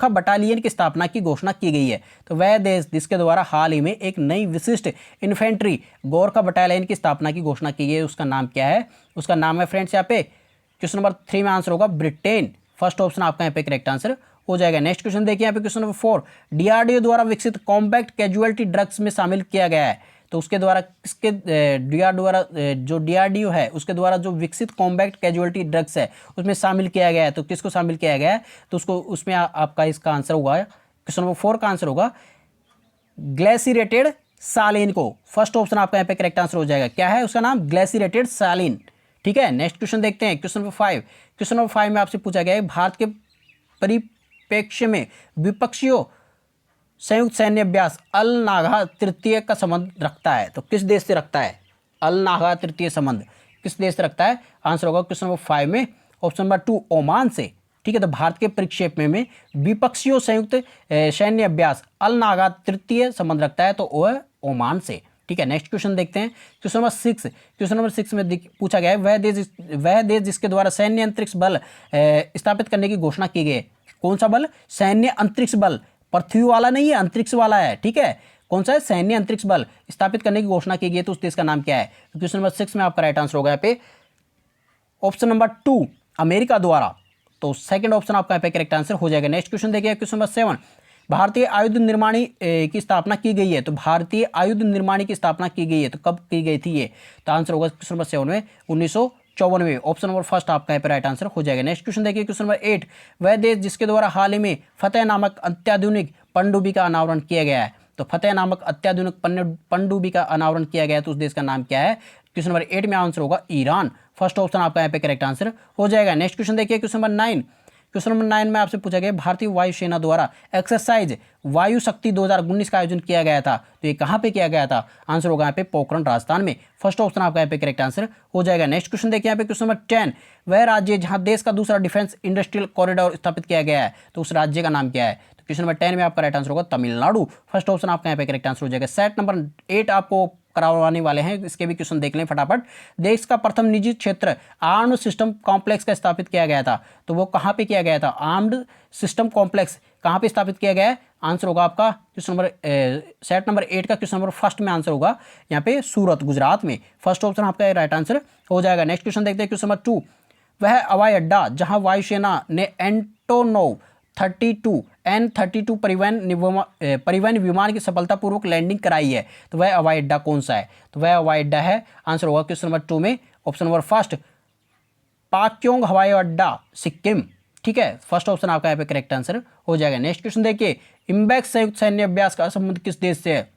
बटालियन की स्थापना की घोषणा की गई है। तो वह देश जिसके द्वारा हाल ही में एक नई विशिष्ट इन्फेंट्री गोरखा बटालियन की स्थापना की घोषणा की गई है, उसका नाम क्या है। उसका नाम है फ्रेंड्स यहाँ पे क्वेश्चन नंबर 3 में आंसर होगा ब्रिटेन। फर्स्ट ऑप्शन आपका यहाँ पे करेक्ट आंसर हो जाएगा। नेक्स्ट क्वेश्चन देखिए यहाँ पे क्वेश्चन नंबर 4, DRDO द्वारा विकसित कॉम्पैक्ट कैजुअलिटी ड्रग्स में शामिल किया गया है। तो उसके द्वारा किसके जो DRDO है उसके द्वारा जो विकसित कॉम्पैक्ट कैजुअलिटी ड्रग्स है उसमें शामिल किया गया है। तो किसको शामिल किया गया है, तो उसको उसमें आपका इसका आंसर होगा, क्वेश्चन नंबर 4 का आंसर होगा ग्लेसिरेटेड सालिन को। फर्स्ट ऑप्शन आपका यहाँ पे करेक्ट आंसर हो जाएगा। क्या है उसका नाम, ग्लेसिरेटेड सालिन, ठीक है। नेक्स्ट क्वेश्चन देखते हैं क्वेश्चन नंबर 5। क्वेश्चन नंबर 5 में आपसे पूछा गया है भारत के परिप्रेक्ष्य में विपक्षियों संयुक्त सैन्य अभ्यास अल नागा तृतीय का संबंध रखता है। तो किस देश से रखता है, अल नागा तृतीय संबंध किस देश से रखता है। आंसर होगा क्वेश्चन नंबर 5 में ऑप्शन नंबर 2 ओमान से, ठीक है। तो भारत के परिक्षेप में विपक्षीय संयुक्त सैन्य अभ्यास अल नागा तृतीय संबंध रखता है, तो वो है ओमान से, ठीक है। नेक्स्ट क्वेश्चन देखते हैं, क्वेश्चन नंबर 6। क्वेश्चन नंबर 6 में पूछा गया है वह देश जिसके द्वारा सैन्य अंतरिक्ष बल स्थापित करने की घोषणा की गई। कौन सा बल? सैन्य अंतरिक्ष बल, पृथ्वी वाला नहीं है, अंतरिक्ष वाला है, ठीक है। कौन सा है? सैन्य अंतरिक्ष बल स्थापित करने की घोषणा की गई है, तो उस देश का नाम क्या है? क्वेश्चन नंबर 6 में आपका राइट आंसर होगा यहाँ पे ऑप्शन नंबर 2 अमेरिका द्वारा। तो सेकंड ऑप्शन आपका यहाँ पे करेक्ट आंसर हो जाएगा। नेक्स्ट क्वेश्चन देखिए, क्वेश्चन नंबर 7। भारतीय आयुध निर्माणी की स्थापना की गई है, तो भारतीय आयुध निर्माणी की स्थापना की गई है, तो कब की गई थी ये? तो आंसर होगा क्वेश्चन नंबर 7 में 1954। ऑप्शन नंबर फर्स्ट आपका यहाँ पे राइट आंसर हो जाएगा। नेक्स्ट क्वेश्चन देखिए, क्वेश्चन नंबर 8। वह देश जिसके द्वारा हाल ही में फतेह नामक अत्याधुनिक पनडुब्बी का अनावरण किया गया है, तो फतेह नामक अत्याधुनिक पनडुब्बी का अनावरण किया गया है, तो उस देश का नाम क्या है? क्वेश्चन नंबर 8 में आंसर होगा ईरान। फर्स्ट ऑप्शन आपका यहाँ पे करेक्ट आंसर हो जाएगा। नेक्स्ट क्वेश्चन देखिए, क्वेश्चन नंबर 9। क्वेश्चन नंबर 9 में आपसे पूछा गया भारतीय वायुसेना द्वारा एक्सरसाइज वायु शक्ति 2019 का आयोजन किया गया था, तो ये कहाँ पे किया गया था? आंसर होगा यहाँ पे पोखरण राजस्थान में। फर्स्ट ऑप्शन आपका यहाँ पे करेक्ट आंसर हो जाएगा। नेक्स्ट क्वेश्चन देखिए यहाँ पे क्वेश्चन नंबर 10। वह राज्य जहाँ देश का दूसरा डिफेंस इंडस्ट्रियल कॉरिडोर स्थापित किया गया है, तो उस राज्य का नाम क्या है? तो क्वेश्चन नंबर 10 में आपका राइट आंसर होगा तमिलनाडु। फर्स्ट ऑप्शन आपका यहाँ पे करेक्ट आंसर हो जाएगा। सेट नंबर 8 आपको करवाने वाले हैं, इसके भी क्वेश्चन देख लें फटाफट। देश का प्रथम निजी क्षेत्र आर्म्ड सिस्टम कॉम्प्लेक्स का स्थापित किया गया था, तो वो कहाँ पे किया गया था? आर्म्ड सिस्टम कॉम्प्लेक्स कहाँ पे स्थापित किया गया है? आंसर होगा आपका क्वेश्चन नंबर सेट नंबर 8 का क्वेश्चन नंबर फर्स्ट में आंसर होगा यहाँ पे सूरत, गुजरात में। फर्स्ट ऑप्शन आपका राइट आंसर हो जाएगा। नेक्स्ट क्वेश्चन देखते हैं, क्वेश्चन नंबर 2। वह हवाई अड्डा जहां वायुसेना ने एंटोनोव N32 परिवहन विमान की सफलतापूर्वक लैंडिंग कराई है, तो वह हवाई अड्डा कौन सा है? तो वह हवाई अड्डा है, आंसर होगा क्वेश्चन नंबर 2 में ऑप्शन नंबर फर्स्ट पाक्योंग हवाई अड्डा, सिक्किम, ठीक है। फर्स्ट ऑप्शन आपका यहाँ पे करेक्ट आंसर हो जाएगा। नेक्स्ट क्वेश्चन देखिए, इम्बैक्स संयुक्त सैन्य अभ्यास का संबंध किस देश से है?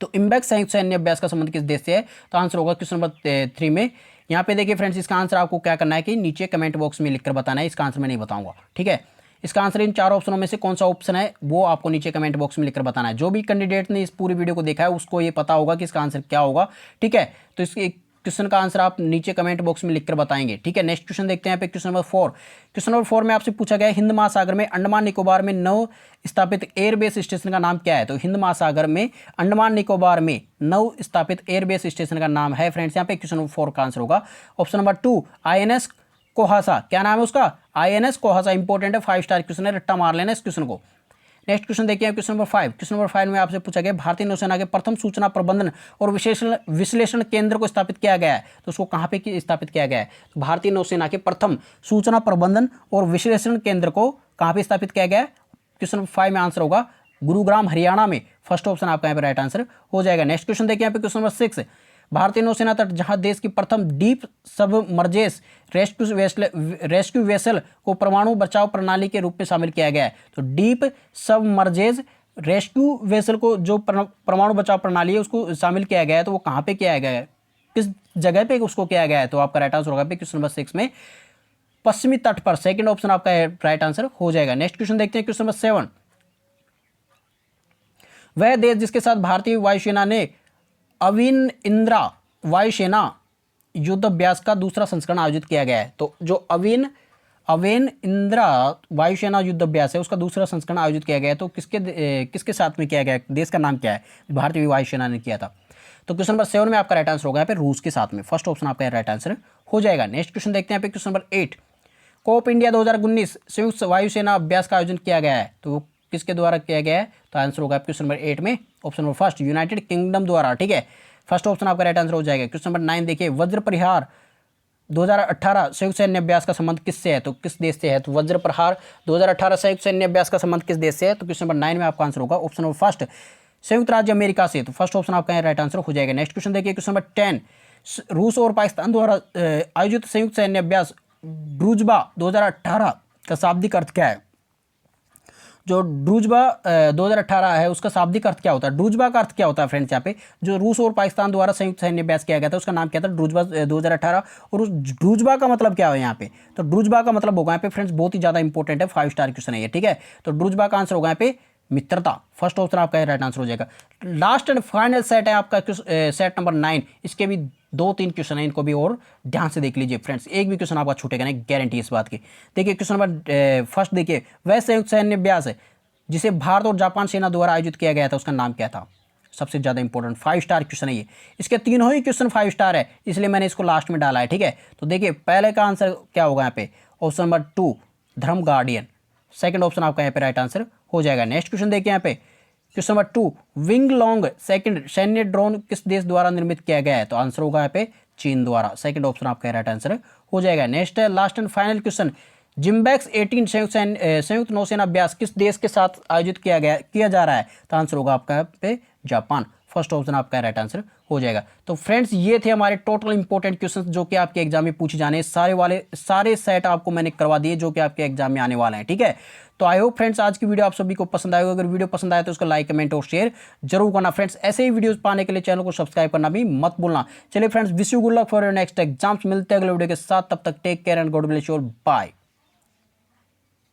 तो इम्बैक्स संयुक्त सैन्य अभ्यास का संबंध किस देश से है? तो आंसर होगा क्वेश्चन नंबर 3 में। यहाँ पे देखिए फ्रेंड्स, इसका आंसर आपको क्या करना है कि नीचे कमेंट बॉक्स में लिखकर बताना है, इसका आंसर मैं नहीं बताऊंगा, ठीक है। इसका आंसर इन चारों ऑप्शनों में से कौन सा ऑप्शन है वो आपको नीचे कमेंट बॉक्स में लिखकर बताना है। जो भी कैंडिडेट ने इस पूरी वीडियो को देखा है उसको ये पता होगा कि इसका आंसर क्या होगा, ठीक है। तो इस क्वेश्चन का आंसर आप नीचे कमेंट बॉक्स में लिखकर बताएंगे, ठीक है। नेक्स्ट क्वेश्चन देखते हैं यहाँ पे क्वेश्चन नंबर 4। क्वेश्चन नंबर 4 में आपसे पूछा गया हिंद महासागर में अंडमान निकोबार में नव स्थापित एयरबेस स्टेशन का नाम क्या है? तो हिंद महासागर में अंडमान निकोबार में नव स्थापित एयरबेस स्टेशन का नाम है फ्रेंड्स, यहाँ पे क्वेश्चन नंबर 4 का आंसर होगा ऑप्शन नंबर 2 INS कोहासा। क्या नाम है उसका? INS कोहासा। इंपॉर्टेंट है, 5 स्टार क्वेश्चन है, रट्टा मार लेना इस क्वेश्चन को। नेक्स्ट क्वेश्चन देखिए क्वेश्चन नंबर 5। क्वेश्चन नंबर 5 में आपसे पूछा गया भारतीय नौसेना के प्रथम सूचना प्रबंधन और विश्लेषण केंद्र को स्थापित किया गया है, तो उसको कहाँ पे स्थापित किया गया है? तो भारतीय नौसेना के प्रथम सूचना प्रबंधन और विश्लेषण केंद्र को कहाँ पे स्थापित किया गया है? क्वेश्चन नंबर 5 में आंसर होगा गुरुग्राम, हरियाणा में। फर्स्ट ऑप्शन आपका यहाँ पे राइट आंसर हो जाएगा। नेक्स्ट क्वेश्चन देखिए यहाँ पे क्वेश्चन नंबर 6। भारतीय नौसेना तट जहां देश की प्रथम डीप सबमर्जेस रेस्क्यू वेसल को परमाणु बचाव प्रणाली के रूप में शामिल किया गया है, तो डीप सबमर्जेस रेस्क्यू वेसल को जो परमाणु बचाव प्रणाली है उसको शामिल किया गया है, तो वो कहाँ पे किया गया है, किस जगह पे उसको किया गया है? तो आपका राइट आंसर होगा क्वेश्चन नंबर 6 में पश्चिमी तट पर। सेकंड ऑप्शन आपका राइट आंसर हो जाएगा। नेक्स्ट क्वेश्चन देखते हैं क्वेश्चन नंबर 7। वह देश जिसके साथ भारतीय वायुसेना ने अविन इंद्रा वायुसेना युद्ध अभ्यास का दूसरा संस्करण आयोजित किया गया है, तो जो अवेन इंद्रा वायुसेना युद्ध अभ्यास है उसका दूसरा संस्करण आयोजित किया गया है, तो किसके साथ में किया गया है? देश का नाम क्या है? भारतीय वायुसेना ने किया था। तो क्वेश्चन नंबर 7 में आपका राइट आंसर होगा यहाँ पे रूस के साथ में। फर्स्ट ऑप्शन आपका राइट आंसर हो जाएगा। नेक्स्ट क्वेश्चन देखते हैं यहाँ पे क्वेश्चन नंबर 8। कोप इंडिया 2019 संयुक्त वायुसेना अभ्यास का आयोजन किया गया है, तो किसके द्वारा किया गया है? तो आंसर होगा क्वेश्चन नंबर 8 में option number first United kingdom द्वारा, ठीक है। फर्स्ट ऑप्शन आपका राइट आंसर हो जाएगा। क्वेश्चन नंबर 9 देखिए वज्र प्रहार 2018 संयुक्त सैन्य अभ्यास का संबंध किससे है? तो किस देश से है? तो वज्र प्रहार 2018 संयुक्त सैन्य अभ्यास का संबंध किस देश से है? तो क्वेश्चन नंबर 9 में आपका आंसर होगा ऑप्शन नंबर फर्स्ट संयुक्त राज्य अमेरिका से, तो फर्स्ट ऑप्शन आपका राइट आंसर हो जाएगा। नेक्स्ट क्वेश्चन देखिए क्वेश्चन नंबर 10। रूस और पाकिस्तान द्वारा आयोजित संयुक्त सैन्य अभ्यास ड्रूजबा 2018 का शाब्दिक अर्थ क्या है? जो ड्रूजबा 2018 है उसका शाब्दिक अर्थ क्या होता है? ड्रूजबा का अर्थ क्या होता है फ्रेंड्स? यहाँ पे जो रूस और पाकिस्तान द्वारा संयुक्त सैन्य अभ्यास किया गया था उसका नाम क्या था? ड्रूजबा 2018। और उस ड्रूजबा का मतलब क्या है यहाँ पे? तो ड्रूजबा का मतलब होगा यहाँ पे फ्रेंड्स बहुत ही ज़्यादा इंपॉर्टेंट है, 5 स्टार क्वेश्चन है ये, ठीक है। तो ड्रूजबा का आंसर होगा यहाँ पे मित्रता, फर्स्ट ऑप्शन आपका राइट आंसर हो जाएगा। लास्ट एंड फाइनल सेट है आपका सेट नंबर 9, इसके भी 2-3 क्वेश्चन है, इनको भी और ध्यान से देख लीजिए फ्रेंड्स, एक भी क्वेश्चन आपका छूटेगा नहीं, गारंटी इस बात की। देखिए क्वेश्चन नंबर फर्स्ट देखिए, वह संयुक्त सैन्य अभ्यास है जिसे भारत और जापान सेना द्वारा आयोजित किया गया था, उसका नाम क्या था? सबसे ज़्यादा इंपॉर्टेंट 5 स्टार क्वेश्चन है ये, इसके तीनों ही क्वेश्चन 5 स्टार है, इसलिए मैंने इसको लास्ट में डाला है, ठीक है। तो देखिए पहले का आंसर क्या होगा यहाँ पे, ऑप्शन नंबर 2 धर्म गार्डियन, सेकंड ऑप्शन आपका यहाँ पे राइट आंसर हो जाएगा। नेक्स्ट क्वेश्चन देखिए यहाँ पे, question number 2 wing long second सैन्य ड्रोन किस देश द्वारा निर्मित किया गया है? तो आंसर होगा यहाँ पे चीन द्वारा, सेकंड ऑप्शन आपका राइट आंसर हो जाएगा। नेक्स्ट है लास्ट एंड फाइनल क्वेश्चन, जिम्बैक्स 18 संयुक्त नौसेना अभ्यास किस देश के साथ आयोजित किया जा रहा है? तो आंसर होगा आपका यहाँ पे जापान, फर्स्ट ऑप्शन आपका राइट आंसर हो जाएगा। तो फ्रेंड्स ये थे हमारे टोटल इंपॉर्टेंट क्वेश्चंस जो कि आपके एग्जाम में पूछे जाने, सारे सेट आपको मैंने करवा दिए जो कि आपके एग्जाम में आने वाले हैं, ठीक है। तो आई होप फ्रेंड्स आज की वीडियो आप सभी को पसंद आएगा, अगर वीडियो पसंद आए तो उसको लाइक कमेंट और शेयर जरूर करना फ्रेंड्स। ऐसे ही वीडियोस पाने के लिए चैनल को सब्सक्राइब करना भी मत भूलना। चलिए friends, wish you good luck for your next exams, मिलते हैं अगले वीडियो के साथ, तब तक take care and God bless you, bye.